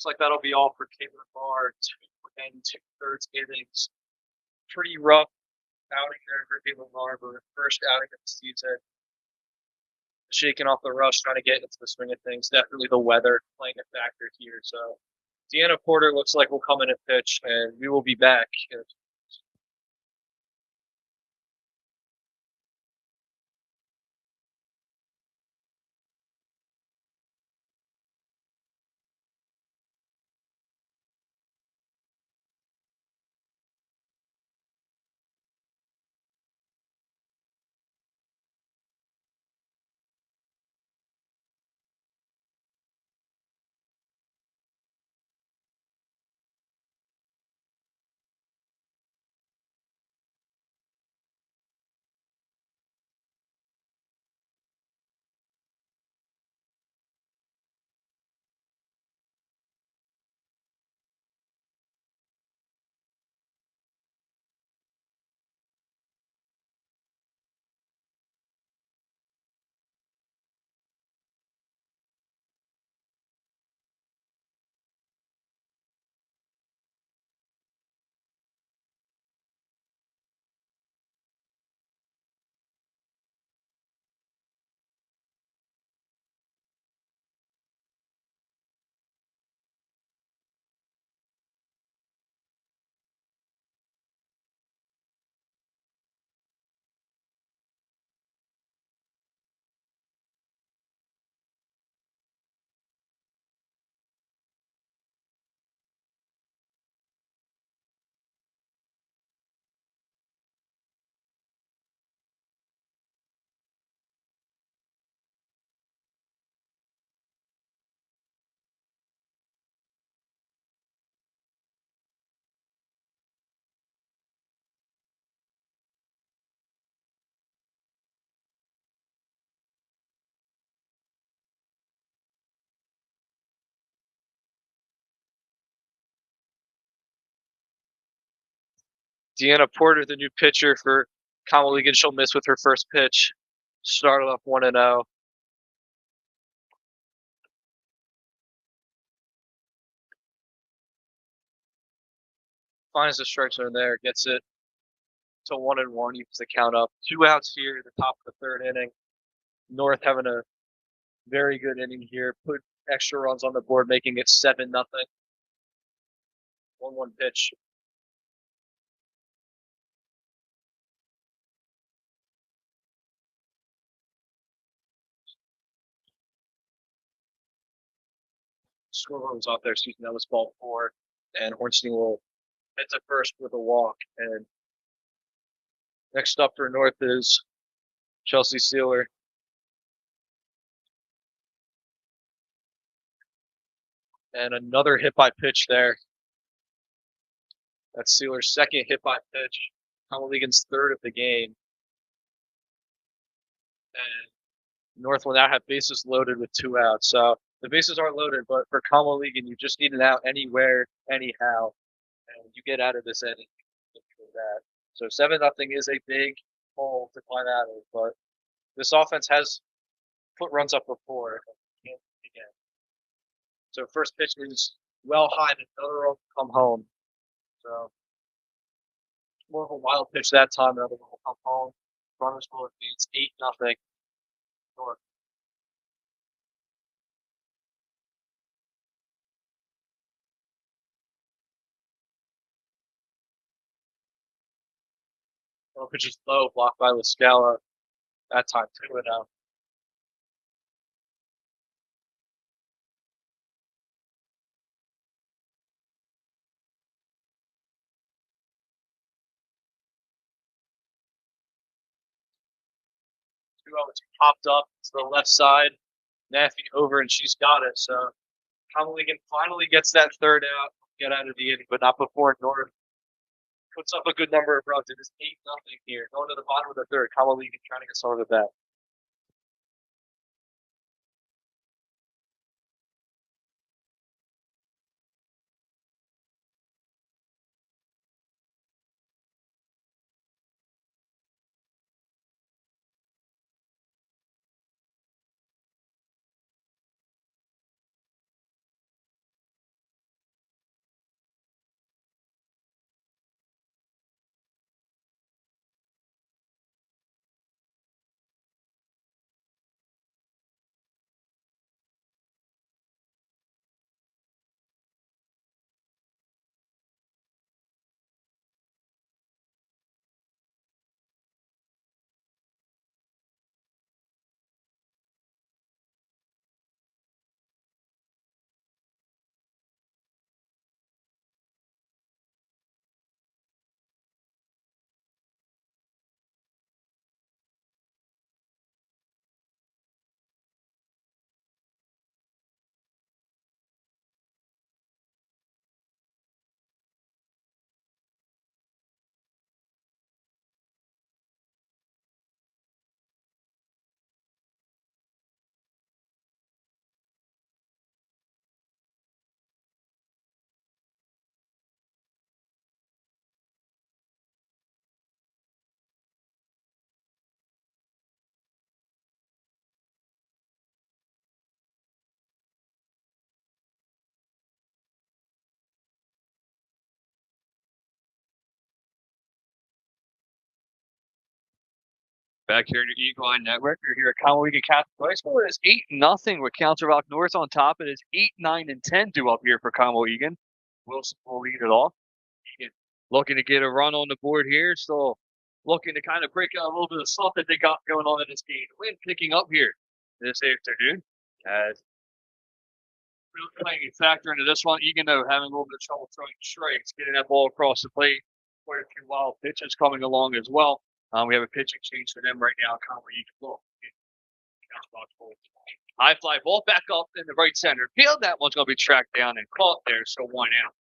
Looks like that'll be all for Caitlin Barr. 2 2/3 innings. Pretty rough outing there for Caitlin Barr, but her first outing of the season. Shaking off the rush, trying to get into the swing of things. Definitely the weather playing a factor here. So Deanna Porter looks like will come in and pitch, and we will be back. Deanna Porter, the new pitcher for Common League, and she'll miss with her first pitch. Started off 1-0. finds the strike zone there, gets it to 1-1, evens the count up. 2 outs here at the top of the third inning. North having a very good inning here, put extra runs on the board, making it 7-0. 1-1 pitch. Scoreboard was off there, excuse me, that was ball 4. And Hornstein will hit to first with a walk. And next up for North is Chelsea Sealer. And another hit by pitch there. That's Sealer's second hit by pitch. Comaligan's third of the game. And North will now have bases loaded with 2 outs. So the bases are loaded, but for Comaligan, you just need an out anywhere, anyhow. And you get out of this inning. That. So 7-0 is a big hole to climb out of, but this offense has put runs up before. Again. So first pitch is well high, and another will come home. So more of a wild pitch that time. Another one will come home. Runners will advance 8-0. North. Pitch is low, blocked by Lascala. That time 2-0. It's popped up to the left side. Naffy over, and she's got it. So Comaligan finally gets that third out, get out of the inning, but not before North puts up a good number of runs. It is 8-0 here, going to the bottom of the third. Comaligan trying to get some of it back. Back here in your Eagle Eye Network, you're here at Comaligan Catholic High School. It is 8-0 with Council Rock North on top. It is 8, 9, and 10 due up here for Comaligan. Wilson will lead it off. Egan looking to get a run on the board here. Still looking to kind of break out a little bit of stuff that they got going on in this game. Wind picking up here this afternoon. As really playing a factor into this one. Egan, though, having a little bit of trouble throwing strikes, getting that ball across the plate. Quite a few wild pitches coming along as well. We have a pitching change for them right now. High fly ball back up in the right center field. That one's going to be tracked down and caught there, so 1 out.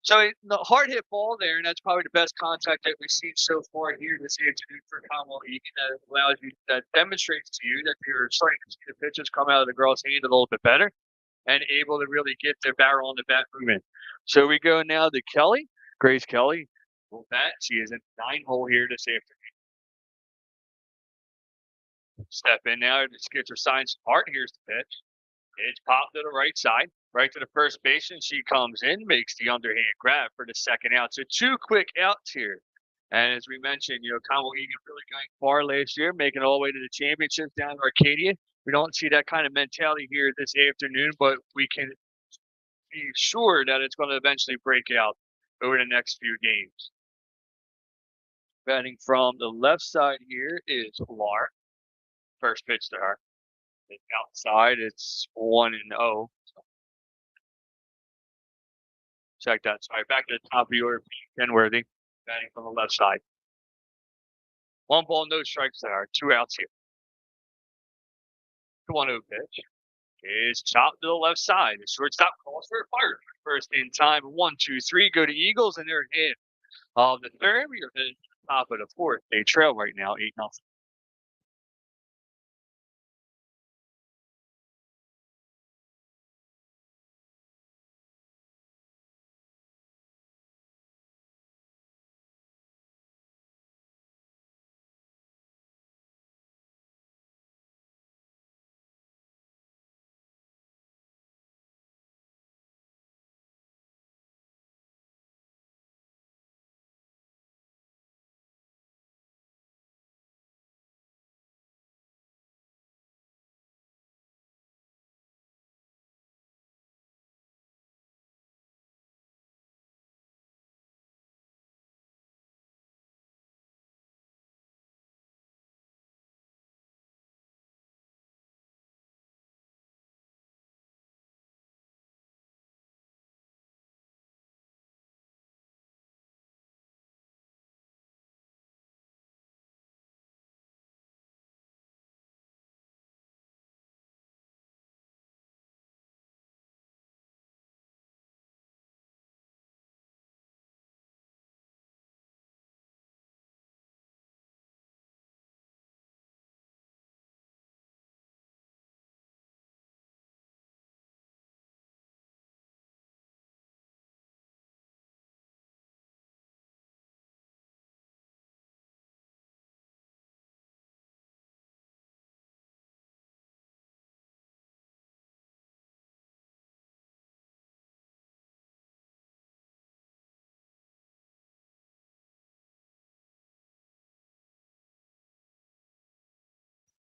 So the hard hit ball there, and that's probably the best contact that we've seen so far here this afternoon for Commonwealth Egan. That allows you, that demonstrates to you that you're starting to see the pitches come out of the girl's hand a little bit better and able to really get their barrel on the bat movement. So we go now to Kelly, Grace Kelly. Will bat. She is in 9-hole here this afternoon. Step in now, just get her signs apart. Here's the pitch. It's popped to the right side. right to the first baseman. She comes in, makes the underhand grab for the second out. So 2 quick outs here. And as we mentioned, Conwell Egan really going far last year, making it all the way to the championships down in Arcadia. We don't see that kind of mentality here this afternoon, but we can be sure that it's going to eventually break out over the next few games. Batting from the left side here is Lar. First pitch to her. Outside, it's 1-0. Check that. Sorry, back to the top of the order. Kenworthy batting from the left side. 1 ball, no strikes there. 2 outs here. The 1-0 pitch is chopped to the left side. The shortstop calls for a fire. First in time. 1, 2, 3. Go to Eagles, and they're ahead of the third. We are headed to the top of the fourth. They trail right now, 8-0.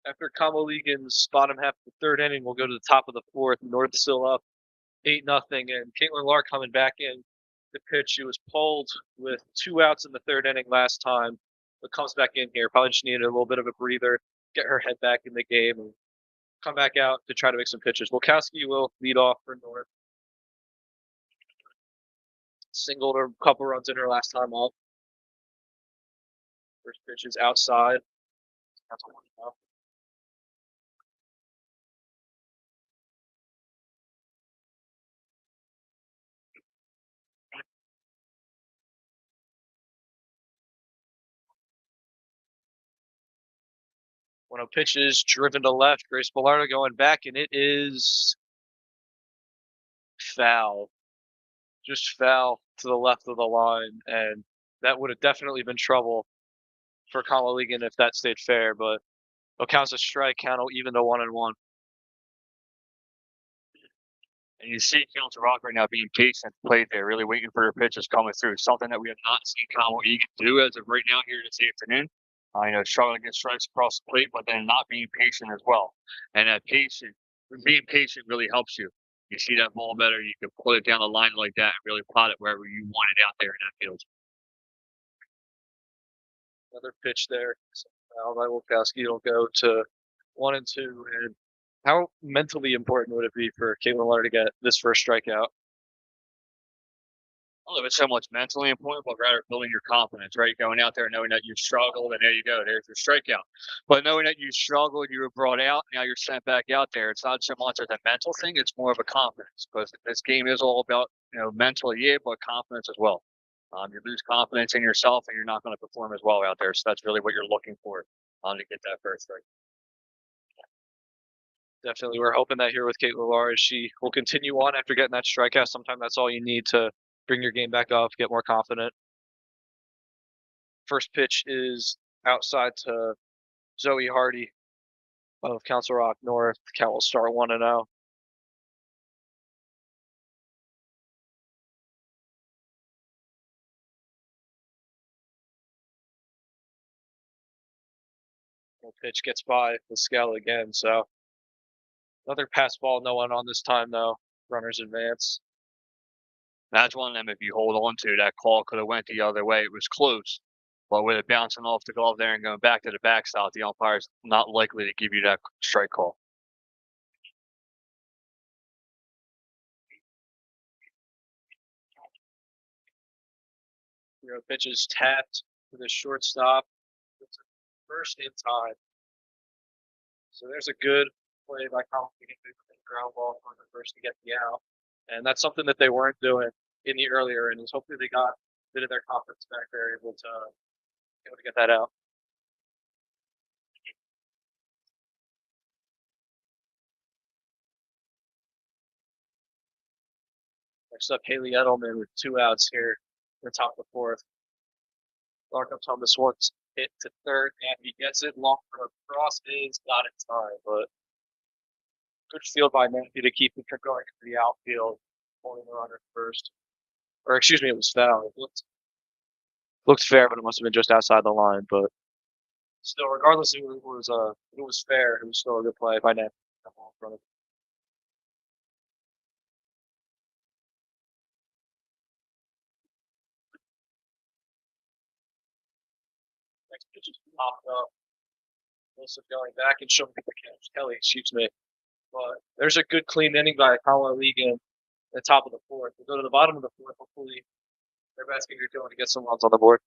After Conwell Egan's bottom half of the third inning, we'll go to the top of the fourth. North still up 8-0, and Caitlin Lark coming back in the pitch. She was pulled with 2 outs in the third inning last time, but comes back in here. Probably just needed a little bit of a breather, get her head back in the game, and come back out to try to make some pitches. Wilkowski will lead off for North. Singled a couple runs in her last time up. First pitch is outside. That's 1-0. One of pitches driven to left. Grace Bellardo going back, and it is foul. Just foul to the left of the line, and that would have definitely been trouble for Conwell Egan if that stayed fair, but it counts a strike, count even to 1-1. And you see Council Rock right now being patient, played there, really waiting for her pitches coming through. Something that we have not seen Conwell Egan do as of right now here this afternoon. Struggling to get strikes across the plate, but then not being patient as well. And that being patient really helps you. You see that ball better, you can put it down the line like that and really plot it wherever you want it out there in that field. Another pitch there. So now by Wilkowski, it'll go to 1-2. And how mentally important would it be for Caitlin Larder to get this first strikeout? I don't know if it's so much mentally important, but rather building your confidence, right? Going out there knowing that you struggled, and there you go, there's your strikeout. But knowing that you struggled, you were brought out, now you're sent back out there. It's not so much as a mental thing; it's more of a confidence, because this game is all about mental, yeah, but confidence as well. You lose confidence in yourself, and you're not going to perform as well out there. So that's really what you're looking for to get that first strike. Definitely, we're hoping that here with Caitlin Larder, she will continue on after getting that strikeout. Sometimes that's all you need to bring your game back up, get more confident. First pitch is outside to Zoe Hardy of Council Rock North. Count will start 1-0. The pitch gets by the scale again, so another pass ball, no one on this time though. Runners advance. That's one of them. If you hold on to that call, could have went the other way. It was close, but with it bouncing off the glove there and going back to the backstop, the umpire's not likely to give you that strike call. Pitch is tapped to the shortstop. It's a first in time. So there's a good play by Colin to get the ground ball from the first to get the out. And that's something that they weren't doing in the earlier innings. Hopefully they got a bit of their confidence back. They're able to get that out. Next up, Haley Edelman with 2 outs here in the top of the fourth. Larkham's home. This one's hit to third, and he gets it long for across. Is not in time, but good field by Matthew to keep it from going into the outfield, pulling the runner first. Or excuse me, it was foul. It looked fair, but it must have been just outside the line. But still, regardless if it was fair, it was still a good play by Matthew. Next pitch is popped up. Wilson going back and showing the catch. Kelly, excuse me. But there's a good clean inning by Colorado League in the top of the fourth. We go to the bottom of the fourth. Hopefully, their best thing they're doing to get some runs on the board.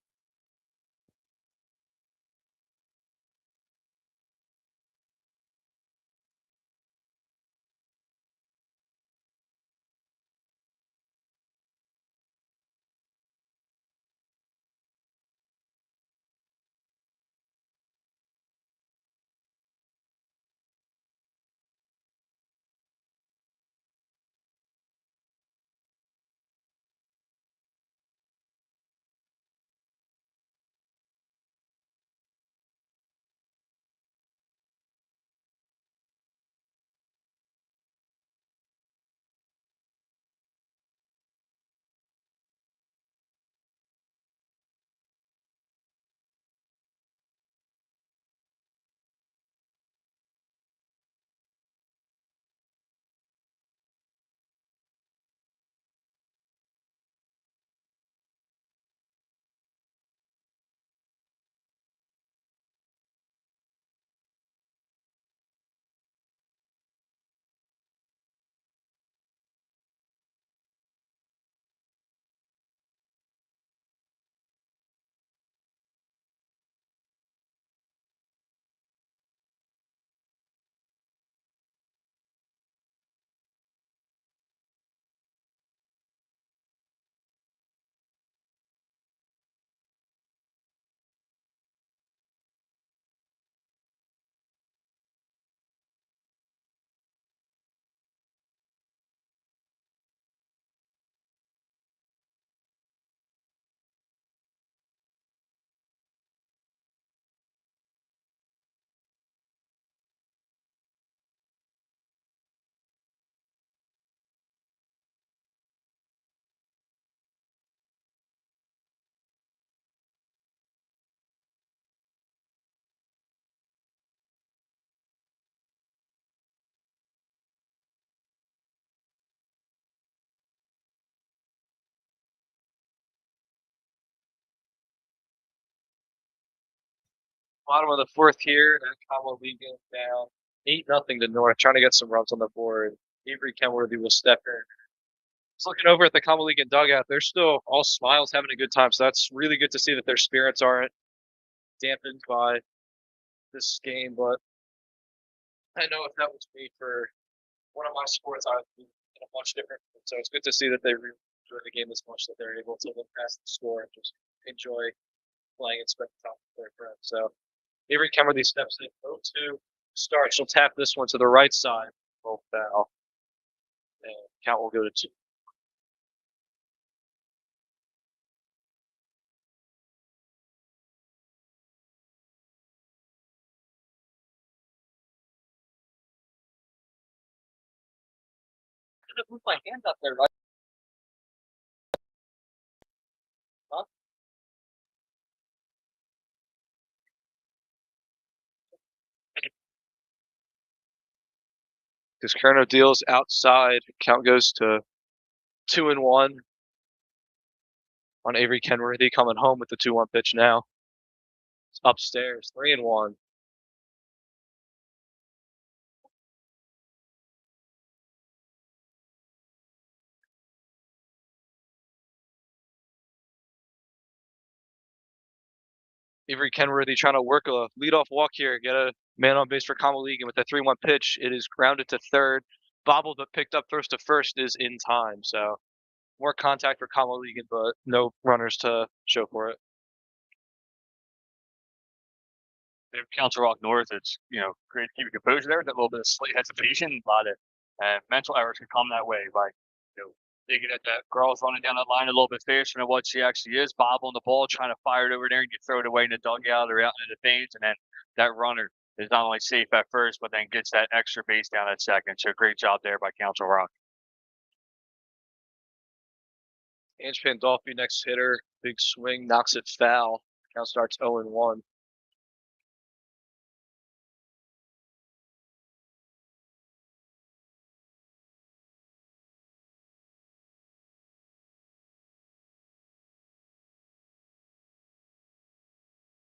Bottom of the fourth here, and Commonwealth League down 8-0 to North, trying to get some runs on the board. Avery Kenworthy will step in. Just looking over at the Commonwealth League dugout, they're still all smiles, having a good time. So that's really good to see that their spirits aren't dampened by this game. But I know if that was me for one of my sports, I would be in a much different. So it's good to see that they really enjoy the game as much that they're able to look past the score and just enjoy playing and spend time with their friends. So Avery Kenworthy steps in, 0-2 start. She'll tap this one to the right side. Roll foul. And count will go to 2. I put my hand up there, right? Huh? Because Kerno deals outside. Count goes to 2-1 on Avery Kenworthy coming home with the 2-1 pitch now. It's upstairs, 3-1. Avery Kenworthy trying to work a leadoff walk here, get a man on base for Kamaligan with a 3-1 pitch. It is grounded to third, bobbled but picked up throws to first is in time. So more contact for Kamaligan, but no runners to show for it. If Council Rock North, it's great to keep your composure there. That little bit of slight hesitation, a lot of mental errors can come that way by thinking that that girl's running down that line a little bit faster than what she actually is, bobbling the ball, trying to fire it over there, and you throw it away in the dugout or out into the fades, and then that runner is not only safe at first, but then gets that extra base down at second. So great job there by Council Rock. Ange Pandolfi, next hitter, big swing, knocks it foul. Count starts 0-1.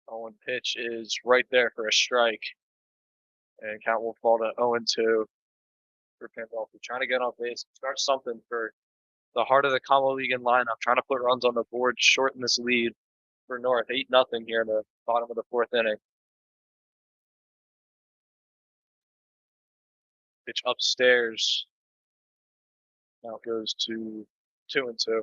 Owen pitch is right there for a strike. And count will fall to 0-2 for Pandolfi. Trying to get on base, start something for the heart of the Kamaligan lineup, trying to put runs on the board, shorten this lead for North. 8-0 here in the bottom of the fourth inning. Pitch upstairs. Now it goes to 2-2.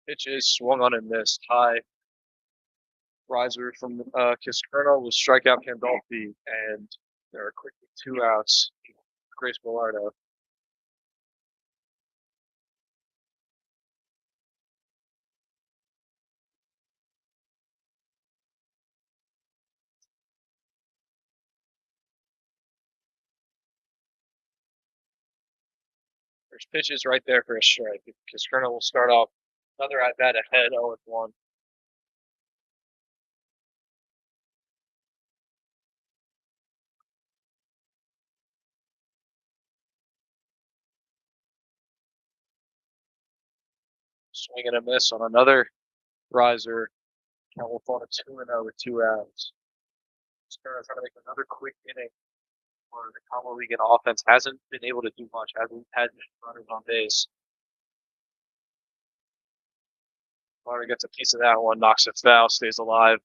Pitch is swung on and missed. High riser from Kiskerno will strike out Pandolfi, and there are quickly 2 outs. Grace Millardo. First pitch is right there for a strike. Kiskerno will start off another at bat ahead, 0-1. Swing and a miss on another riser. Count will fall to 2-0 with 2 outs. Kiskerno trying to make another quick inning where the Kamaligan offense hasn't been able to do much, hasn't had runners on base. Marner gets a piece of that one, knocks it foul, stays alive.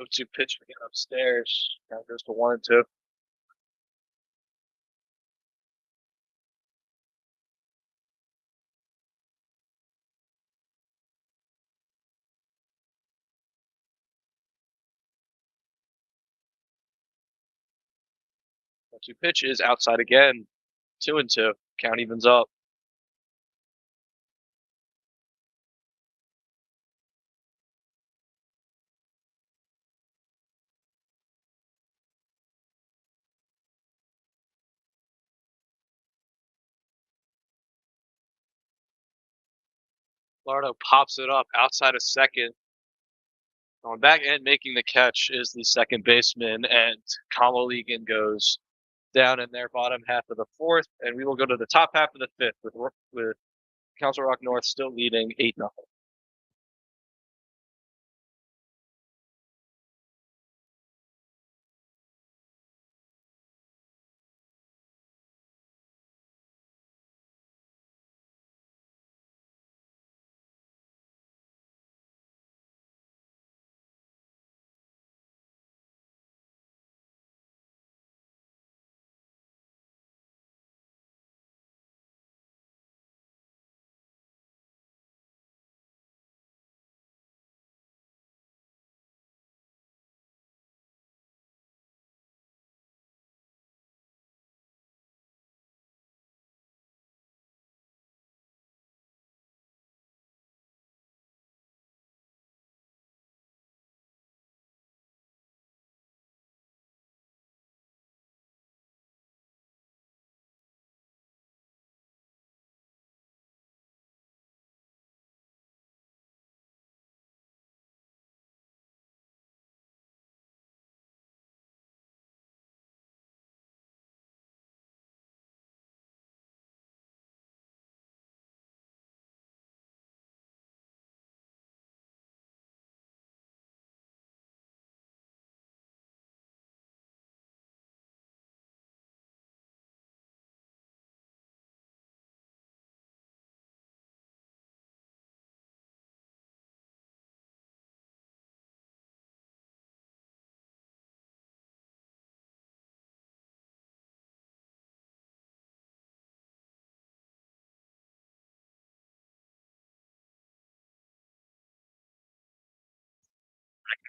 Oh, 2 pitch again upstairs. Count goes to 1-2. Oh, 2 pitches outside again. 2-2. Count evens up. Lardo pops it up outside of second. On back end, making the catch is the second baseman, and Kamaligan goes down in their bottom half of the fourth, and we will go to the top half of the fifth with Council Rock North still leading 8-0.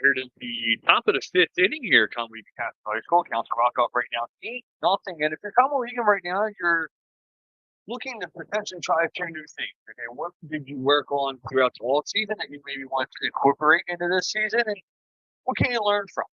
Here to the top of the fifth inning here, Conway Catholic High School. Council Rock up right now, 8-0. And if you're Conway Egan right now, you're looking to potentially try a few new things. Okay, what did you work on throughout the all season that you maybe want to incorporate into this season, and what can you learn from?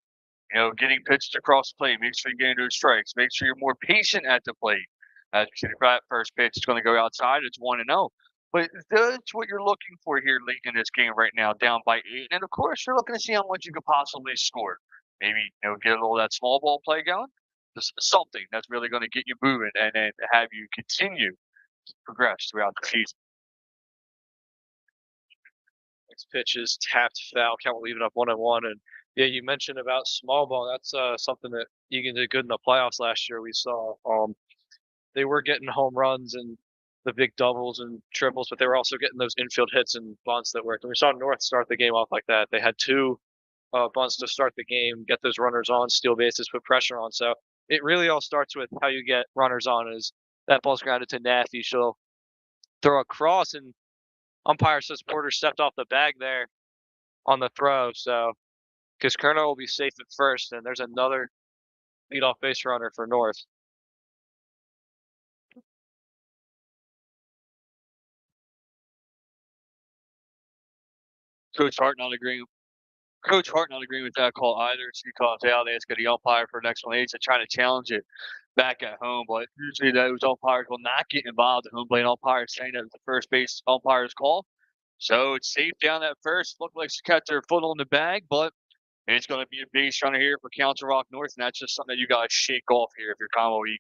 Getting pitched across the plate. Make sure you get into those strikes. Make sure you're more patient at the plate. As you see, that first pitch is going to go outside. It's 1-0. But that's what you're looking for here late in this game right now, down by 8. And of course, you're looking to see how much you could possibly score. Maybe get a little of that small ball play going. Just something that's really going to get you moving and then have you continue to progress throughout the season. Next pitch is tapped foul. Count leaving up 1-1. And yeah, you mentioned about small ball. That's something that Egan did good in the playoffs last year. We saw they were getting home runs and the big doubles and triples, but they were also getting those infield hits and bunts that worked. And we saw North start the game off like that. They had two bunts to start the game, get those runners on, steal bases, put pressure on. So it really all starts with how you get runners on. Is that ball's grounded to Naffy, she'll throw a cross, and umpire says Porter stepped off the bag there on the throw. So because Kerner will be safe at first, and there's another leadoff base runner for North. Coach Hart not agreeing with that call either. She calls out, asking the umpire for an explanation, trying to challenge it back at home. But usually those umpires will not get involved. The home plate umpire saying that the first base umpire's call. So it's safe down at first. Looked like she kept her foot on the bag, but it's going to be a base runner here for Council Rock North, and that's just something that you got to shake off here if you're Conway Egan.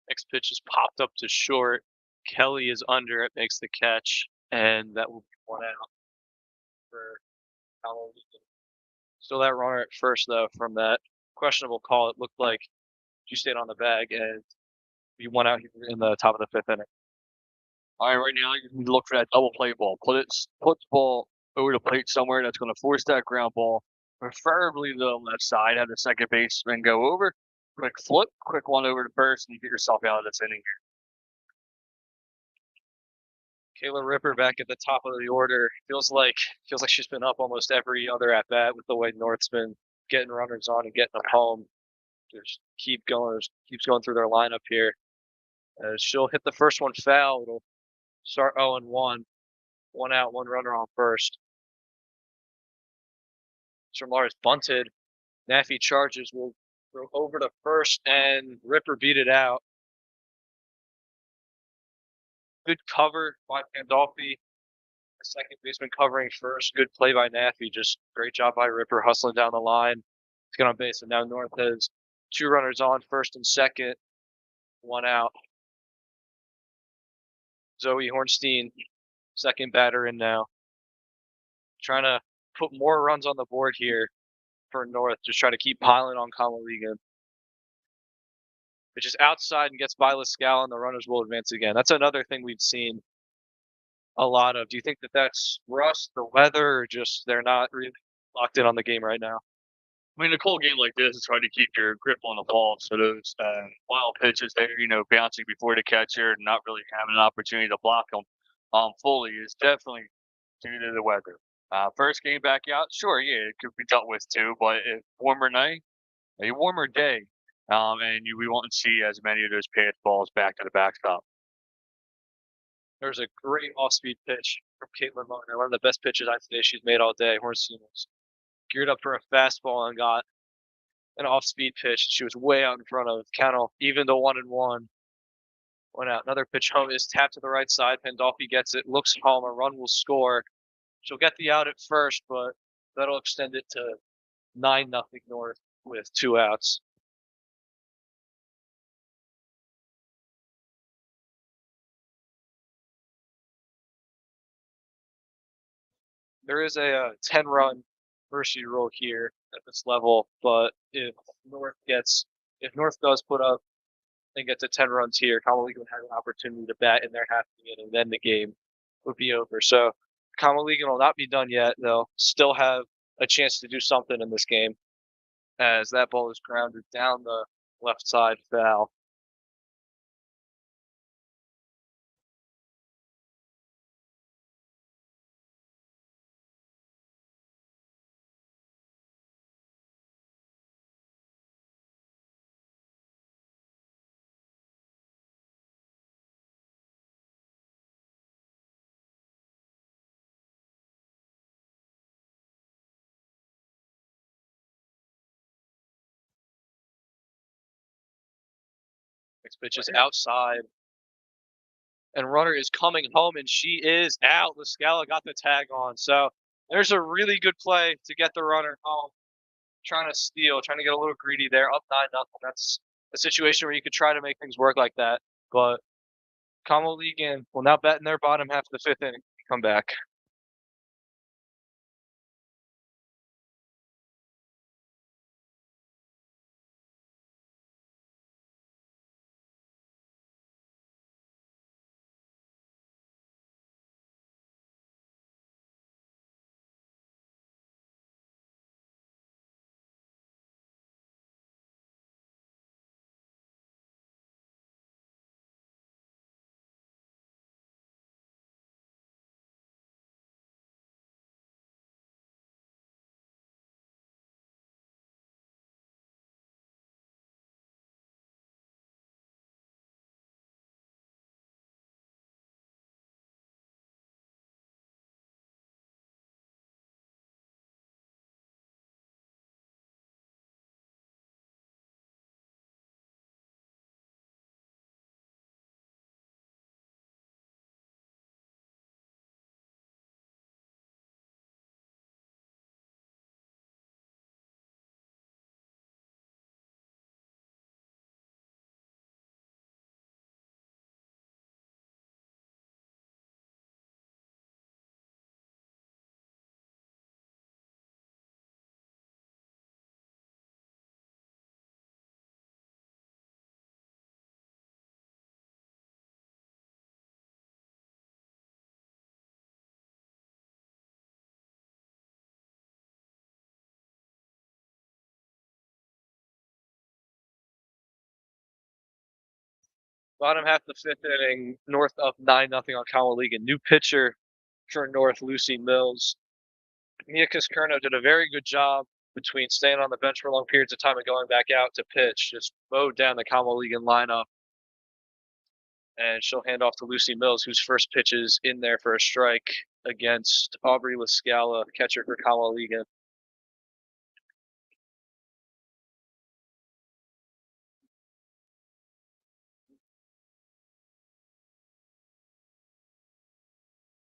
Next pitch is popped up to short. Kelly is under it, makes the catch, and that will be 1 out for Halloween. Still that runner at first, though, from that questionable call. It looked like she stayed on the bag, and we 1 out here in the top of the fifth inning. All right, right now you need to look for that double play ball. Put the ball over the plate somewhere that's going to force that ground ball, preferably the left side. Have the second baseman go over. Quick flip, quick one over to first, and you get yourself out of this inning here. Kayla Ripper back at the top of the order. Feels like she's been up almost every other at bat with the way North's been getting runners on and getting them home. Just keeps going through their lineup here. She'll hit the first one foul. It'll start 0-1. 1 out, 1 runner on first. Lars bunted. Naffy charges, will go over to first, and Ripper beat it out. Good cover by Pandolfi. The second baseman covering first. Good play by Naffy. Just great job by Ripper hustling down the line to get on base. And now North has 2 runners on, first and second. 1 out. Zoe Hornstein, second batter in now. Trying to put more runs on the board here for North. Just try to keep piling on Kamaligan. Which is outside and gets by Lascal, and the runners will advance again. That's another thing we've seen a lot of. Do you think that that's rust, the weather, or just they're not really locked in on the game right now? I mean, a cold game like this is trying to keep your grip on the ball. So those wild pitches there, bouncing before the catcher and not really having an opportunity to block them fully is definitely due to the weather. First game back out, sure, yeah, it could be dealt with too, but a warmer day, and we won't see as many of those pass balls back to the backstop. There's a great off-speed pitch from Caitlin Moner, one of the best pitches I'd say she's made all day. Hornstein was geared up for a fastball and got an off-speed pitch. She was way out in front of Kennel, even to 1-1. 1 out. Another pitch home is tapped to the right side. Pandolfi gets it, looks home, a run will score. She'll get the out at first, but that'll extend it to 9-0 North with 2 outs. There is a 10-run Varsity rule here at this level, but if North does put up and get to 10 runs here, Kamaligan would have an opportunity to bat in their half of the inning, and then the game would be over. So Kamaligan will not be done yet. They'll still have a chance to do something in this game, as that ball is grounded down the left side foul. Next pitch is outside. And runner is coming home, and she is out. Lascala got the tag on. So there's a really good play to get the runner home. Trying to steal, trying to get a little greedy there. Up 9-0. That's a situation where you could try to make things work like that. But Commonwealth League will now bet in their bottom half of the 5th inning. Come back. Bottom half of the 5th inning, North up 9-0 on Commonwealth League. New pitcher for North, Lucy Mills. Mia Caskerno did a very good job between staying on the bench for long periods of time and going back out to pitch. Just mowed down the Commonwealth League lineup. And she'll hand off to Lucy Mills, whose first pitch is in there for a strike against Aubrey Lascala, catcher for Commonwealth League.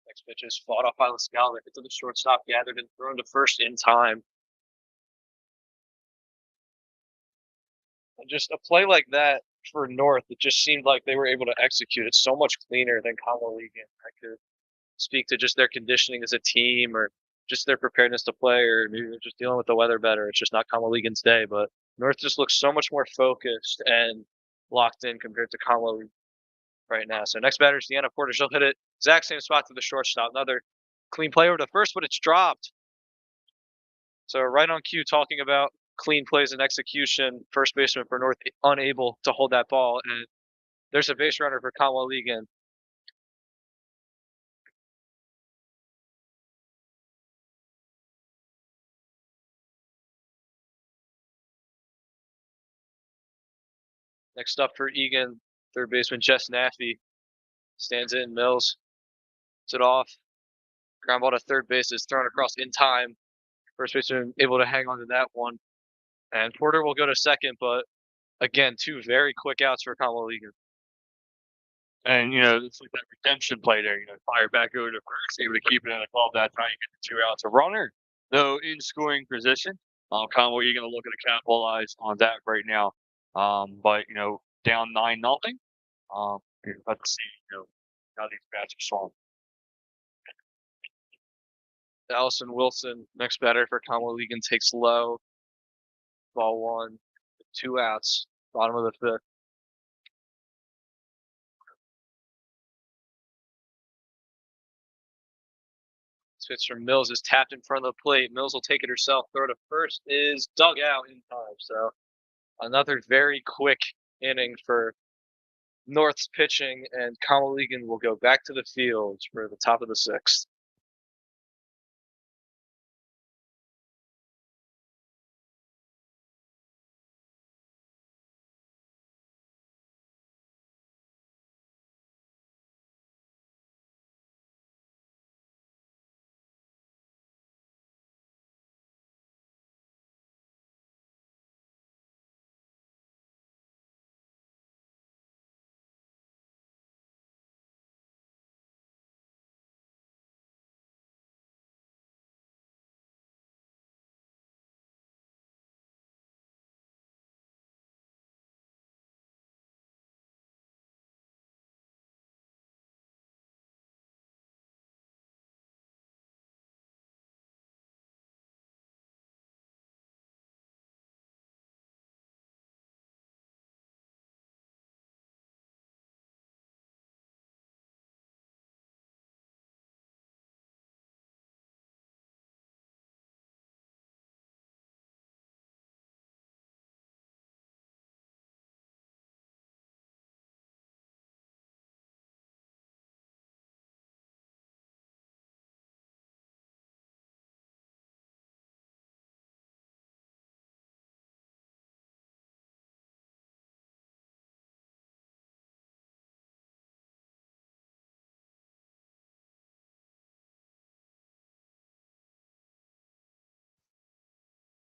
Next pitch is fought off by Lascala. Hit to the shortstop, gathered and thrown to first in time. And just a play like that for North, it just seemed like they were able to execute it so much cleaner than Commonwealth League. I could speak to just their conditioning as a team or just their preparedness to play, or maybe they're just dealing with the weather better. It's just not Commonwealth League's day, but North just looks so much more focused and locked in compared to Commonwealth League right now. So next batter is Deanna Porter. She'll hit it exact same spot to the shortstop. Another clean play over to first, but it's dropped. So right on cue, talking about clean plays and execution. First baseman for North unable to hold that ball, and there's a base runner for Commonwealth League. Next up for Egan, third baseman Jess Naffy stands in. Mills hits it off. Ground ball to third base is thrown across in time. First baseman able to hang on to that one. And Porter will go to second, but again, 2 very quick outs for Commonwealth League. And it's like that redemption play there. Fire back over to first, able to keep it in the club that time, get the 2 outs. A runner, though, in scoring position. Conway, you're going to look to capitalize on that right now. But down 9-0. Let's see, how these bats are swung. Allison Wilson, next batter for Commonwealth League, takes low. Ball 1, 2 outs, bottom of the 5th. Pitch from Mills is tapped in front of the plate. Mills will take it herself. Throw to first is dug out in time. So another very quick inning for North's pitching, and Commonwealth League will go back to the field for the top of the 6th.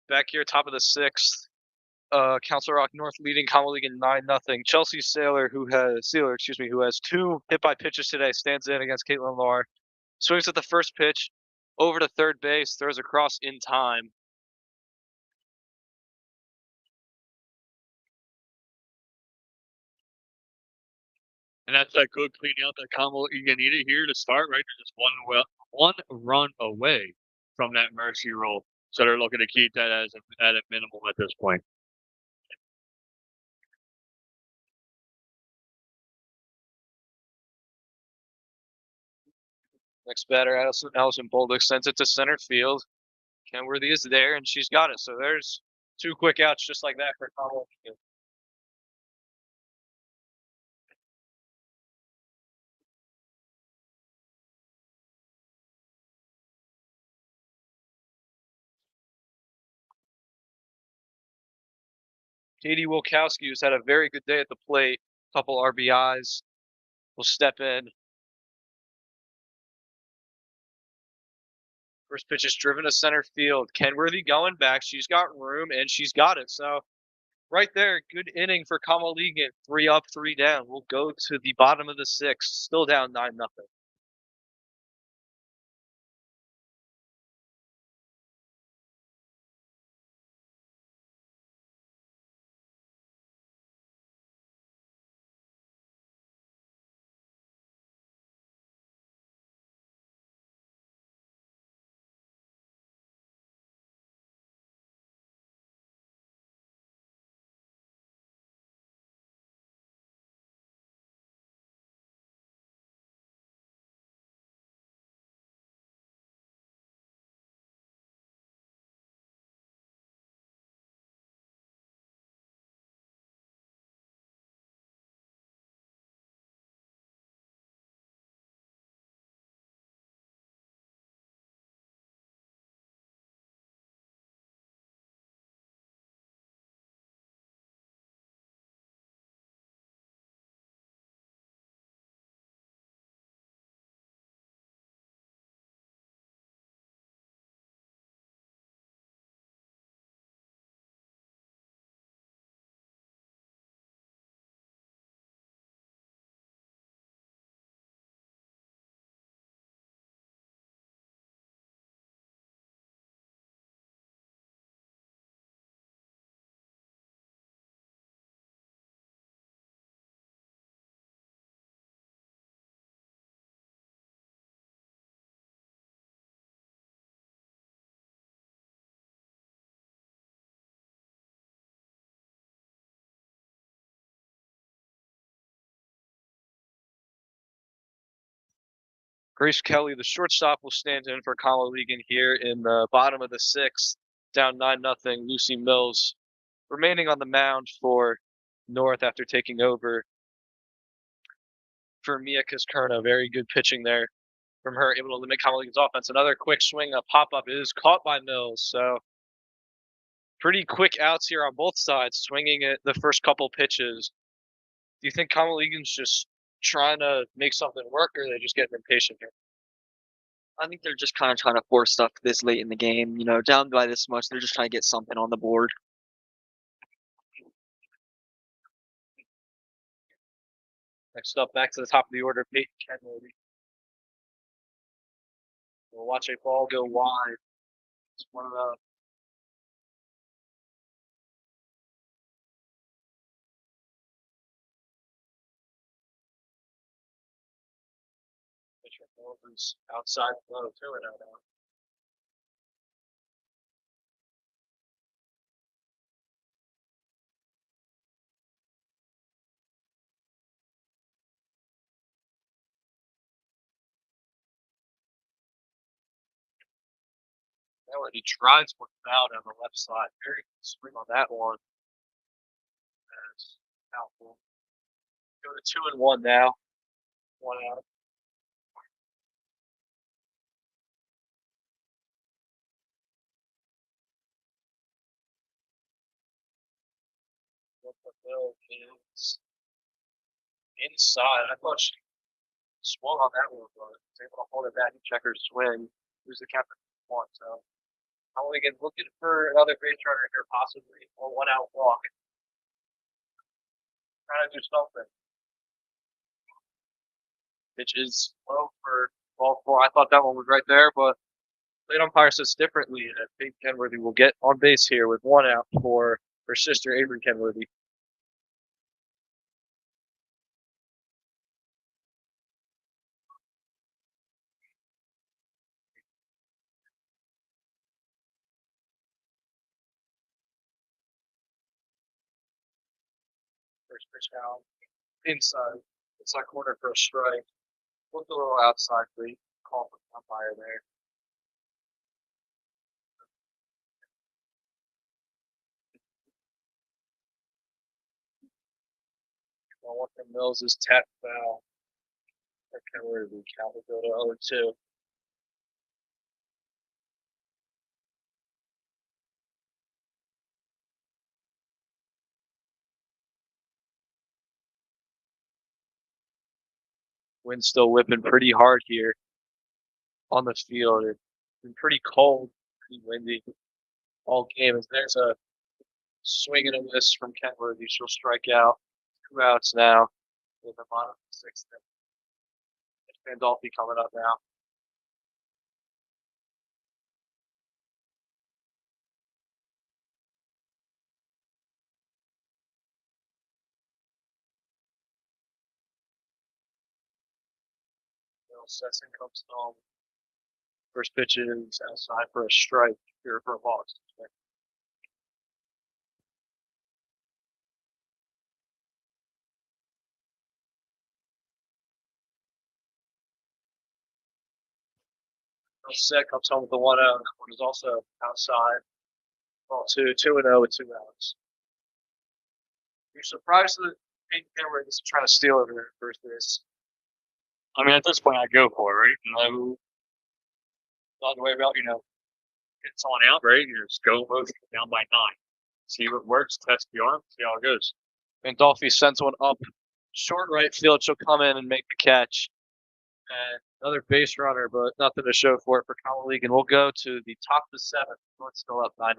Back here, top of the sixth. Council Rock North leading Common League in 9-0. Chelsea Sailor, who has 2 hit by pitches today, stands in against Caitlin Lahr. Swings at the first pitch, over to third base, throws across in time. And that's that good cleaning out that combo you needed here to start, right? They're just one run away from that mercy roll. So they're looking to keep that as at a minimum at this point. Next batter, Allison Bolduc sends it to center field. Kenworthy is there, and she's got it. So there's 2 quick outs just like that for Common League. Katie Wilkowski, who's had a very good day at the plate, couple RBIs, will step in. First pitch is driven to center field. Kenworthy going back. She's got room, and she's got it. So right there, good inning for Common League. 3 up, 3 down. We'll go to the bottom of the 6th, still down 9-0. Grace Kelly, the shortstop, will stand in for Common League here in the bottom of the 6th, down 9-0. Lucy Mills remaining on the mound for North after taking over for Mia Kiskerna. Very good pitching there from her, able to limit Common League's offense. Another quick swing, a pop-up is caught by Mills. So pretty quick outs here on both sides, swinging at the first couple pitches. Do you think Common League's just trying to make something work, or are they just getting impatient here? I think they're just kind of trying to force stuff this late in the game. Down by this much, they're just trying to get something on the board. Next up, back to the top of the order, Peyton Kenworthy. We'll watch a ball go wide. It's one of the pitcher overs outside the low, 2-0 now. Now he drives one out on the left side. Very good swing on that one. That's out. Go to 2-1 now. 1 out. Bill is inside. I thought she swung on that one, but was able to hold it back and check her swing. Who's the captain? One, so Again, looking for another base runner here, possibly, or one out walk. Trying to do something. Pitch is low for ball four. I thought that one was right there, but plate umpire says differently. And Peyton Kenworthy will get on base here with one out for her sister, Avery Kenworthy. First pitch out inside corner for a strike. Look a little outside, please. Call for the umpire there. One from Mills is tap foul. For Kenworthy, count will go to 0-2. Wind's still whipping pretty hard here on the field. It's been pretty cold, pretty windy all game. As there's a swing and a miss from Kenworthy, she'll strike out. 2 outs now in the bottom of the sixth. Pandolfi coming up now. Sesson comes home. First pitch is outside for a strike here for a ball. Set comes home with the 1-0. That one is also outside. Ball 2-0 with 2 outs. You're surprised that Peyton Kenworthy is trying to steal over there at first base. I mean, at this point, I go for it, right? No, not the way about get someone out, right? You just go both down by 9. See what works, test the arm, see how it goes. Pandolfi sends one up short right field. She'll come in and make the catch. And another base runner, but nothing to show for it for Common and we'll go to the top of the 7th. North's still up 9-0.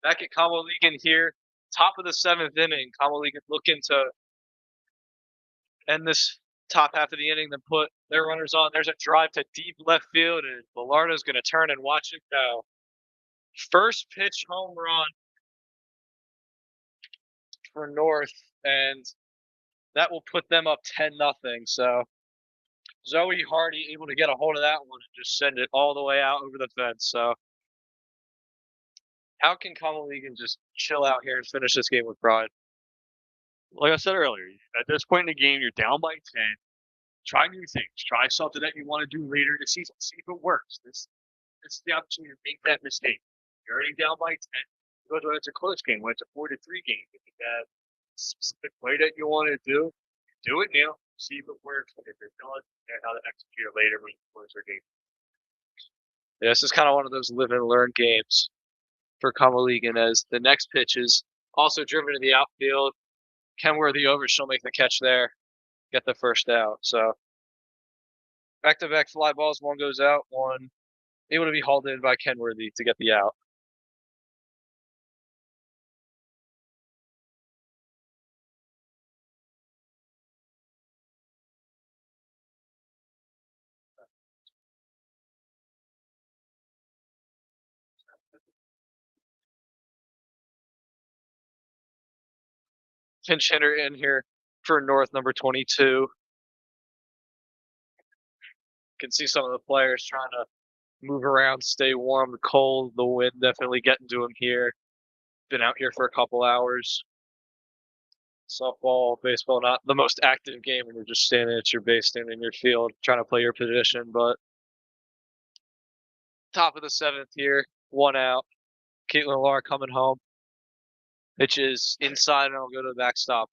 Back at Kamaligan here, top of the 7th inning. Kamaligan looking to end this top half of the inning, then put their runners on. There's a drive to deep left field, and Bellardo's going to turn and watch it go. First pitch home run for North, and That will put them up 10-0. So Zoe Hardy able to get a hold of that one and just send it all the way out over the fence. So how can Commonwealth just chill out here and finish this game with pride? Like I said earlier, at this point in the game, you're down by 10. Try new things. Try something that you want to do later in the season. See if it works. This is the opportunity to make that mistake. You're already down by 10. Because when it's a close game, when it's a 4-3 game, if you have a specific play that you want to do it now. See if it works. If it doesn't, and how to execute it later when you close your game. Yeah, this is kind of one of those live and learn games for Commonwealth, as the next pitch is also driven to the outfield. Kenworthy over, she'll make the catch there, get the first out. So back-to-back fly balls, one goes out, one able to be hauled in by Kenworthy to get the out. Pinch hitter in here for North, number 22. Can see some of the players trying to move around, stay warm. The cold, the wind definitely getting to them here. Been out here for a couple hours. Softball, baseball, not the most active game when you're just standing at your base, standing in your field, trying to play your position. But top of the 7th here, one out. Caitlin Lar coming home. Pitch is inside, and I'll go to the backstop.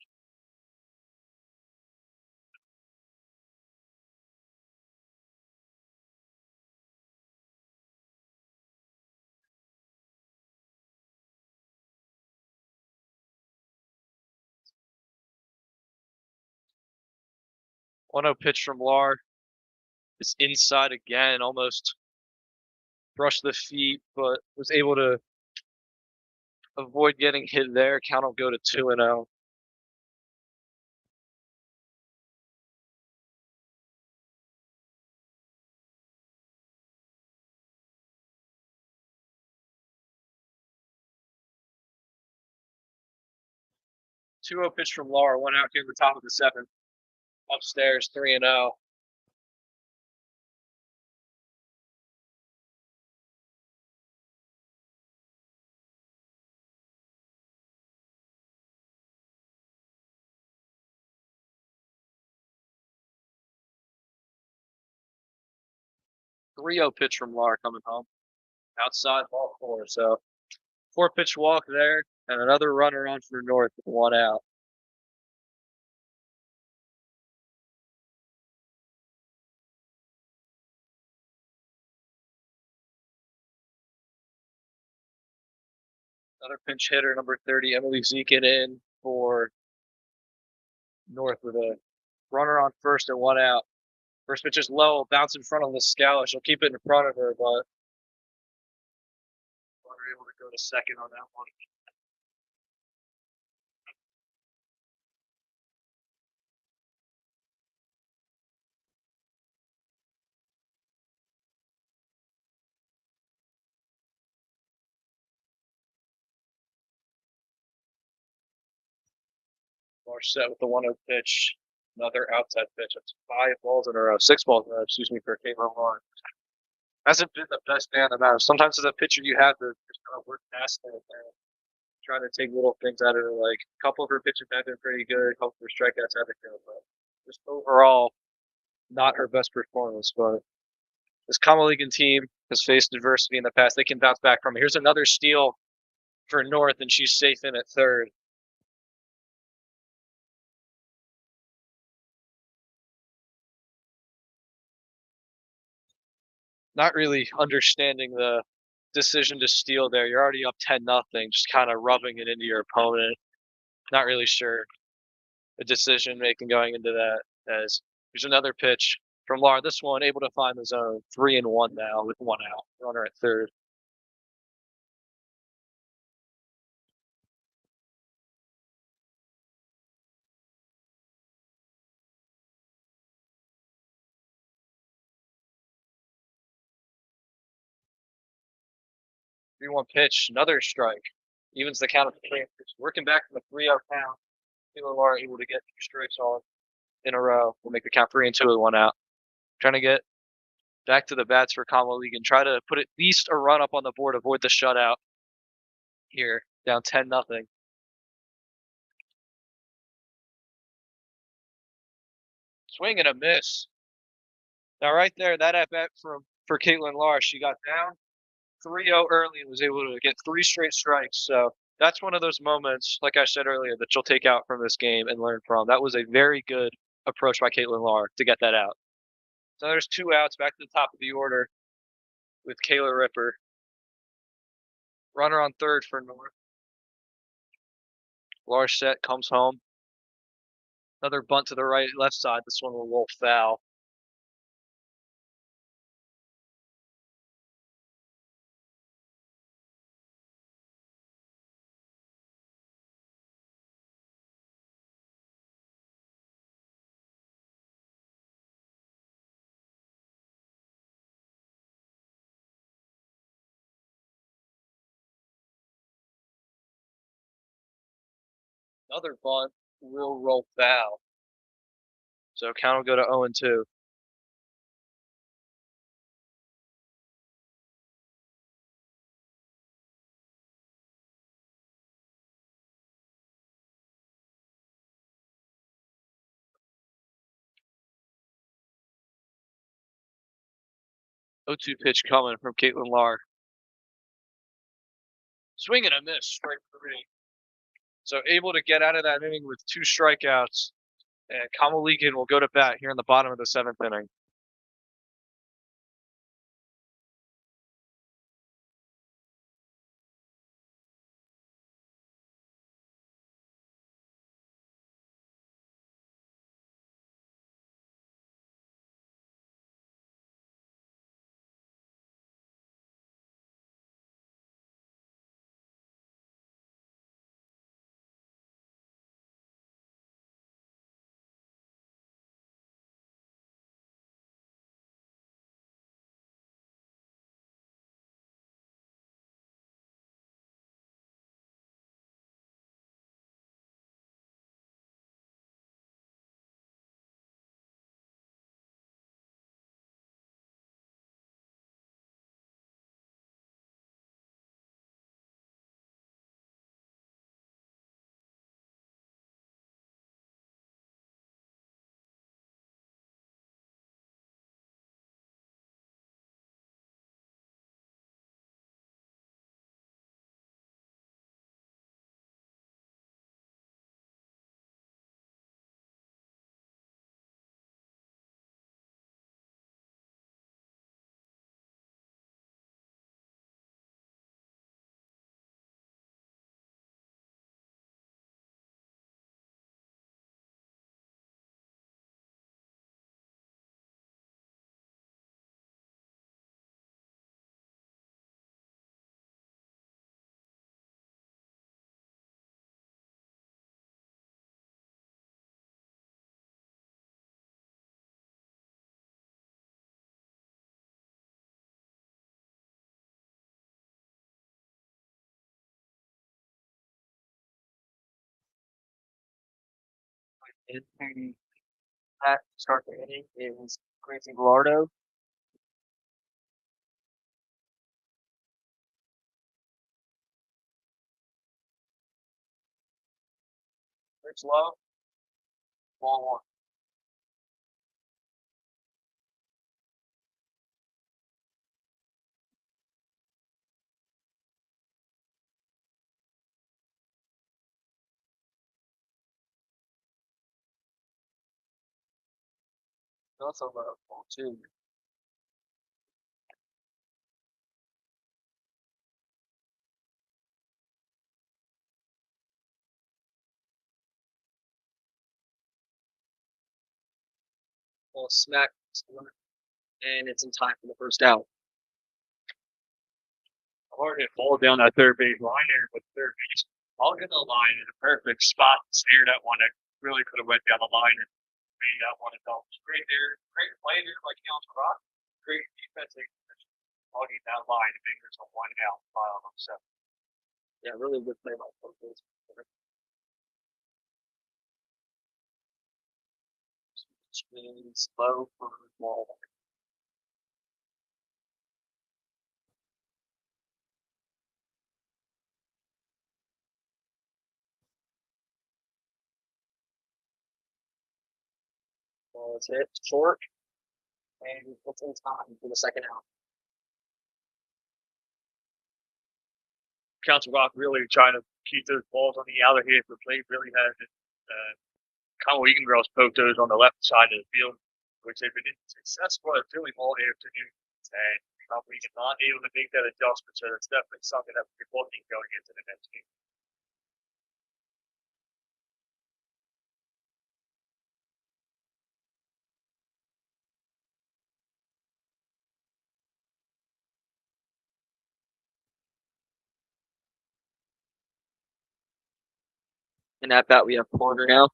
One 0 pitch from Lar. It's inside again, almost brushed the feet, but was able to avoid getting hit there. Count will go to 2-0. Two 0 pitch from Lar, one out here at the top of the 7th. Upstairs, 3-0. Three 0 pitch from Lar coming home. Outside ball 4. So 4-pitch walk there, and another runner on for North with one out. Another pinch hitter, number 30, Emily Zekin in for North with a runner on first and one out. First pitch is low, bounce in front of Lascala. She'll keep it in front of her, but runner able to go to second on that one. Lar set with the 1-0 pitch. Another outside pitch. That's 5 balls in a row, 6 balls in a row, excuse me, for Caitlin Lar. Hasn't been the best man of the matter. Sometimes as a pitcher, you have to just kind of work past that and try to take little things out of her. Like a couple of her pitches have been pretty good, a couple of her strikeouts have been good, but just overall, not her best performance. But this Kamaligan team has faced adversity in the past. They can bounce back from it. Here's another steal for North, and she's safe in at third. Not really understanding the decision to steal there. You're already up 10-0, just kind of rubbing it into your opponent. Not really sure the decision making going into that. As here's another pitch from Lar. This one able to find the zone. 3-1 now with one out. Runner at third. Three-one pitch, another strike. Evens the count of the Panthers. Working back from the 3-0 count. Caitlin Laura able to get 2 strikes on in a row. We'll make the count 3-2 with 1 out. Trying to get back to the bats for Commonwealth League and try to put at least a run up on the board, avoid the shutout here, down 10-0. Swing and a miss. Now right there, that at bat for Caitlin Lahr, she got down 3-0 early and was able to get 3 straight strikes. So that's one of those moments, like I said earlier, that you'll take out from this game and learn from. That was a very good approach by Caitlin Lahr to get that out. So there's 2 outs back to the top of the order with Kayla Ripper. Runner on third for North. Larset comes home. Another bunt to the right, left side. This one will roll foul. Another bunt will roll foul. So count will go to 0-2. O2 pitch coming from Caitlin Lahr. Swing and a miss, strike 3. So able to get out of that inning with 2 strikeouts. And Kamaligan will go to bat here in the bottom of the 7th inning. And that start the inning is Gracie Gallardo. Pitch low. Ball 1. Also low. Ball 2. Ball smack, and it's in time for the first out. Hard hit ball down that third base line there, but third base, I'll get the line in a perfect spot. Steer that one that really could have went down the line and made that one itself. Great there, great play there by Keon Crock. Great defensive hogging that line to make this a 1 out bottom of 7. Yeah, really good play by both. is low for ball. Ball is hit short, and it's in time for the second out. Council Rock really trying to keep those balls on the outer here for play. Really hasn't. Conway Egan girls poke those on the left side of the field, which they've been successful at doing all afternoon. And Conway Egan not able to make that adjustment, so it's definitely something that we're looking going into the next game. And at bat, we have Porter now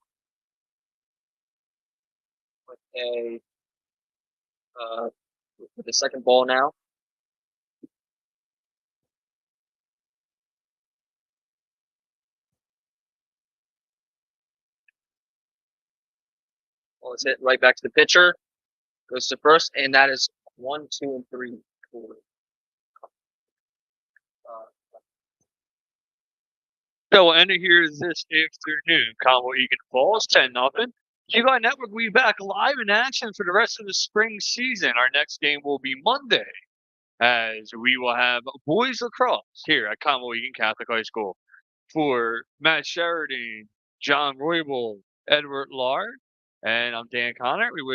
with a with the second ball now. Ball is hit right back to the pitcher. Goes to first, and that is 1, 2, and 3. So we'll end it here this afternoon. Conway Egan falls 10-0. QI Network will be back live in action for the rest of the spring season. Our next game will be Monday, as we will have boys lacrosse here at Conway Egan Catholic High School. For Matt Sheridan, John Roybal, Edward Lard, and I'm Dan Connor. We wish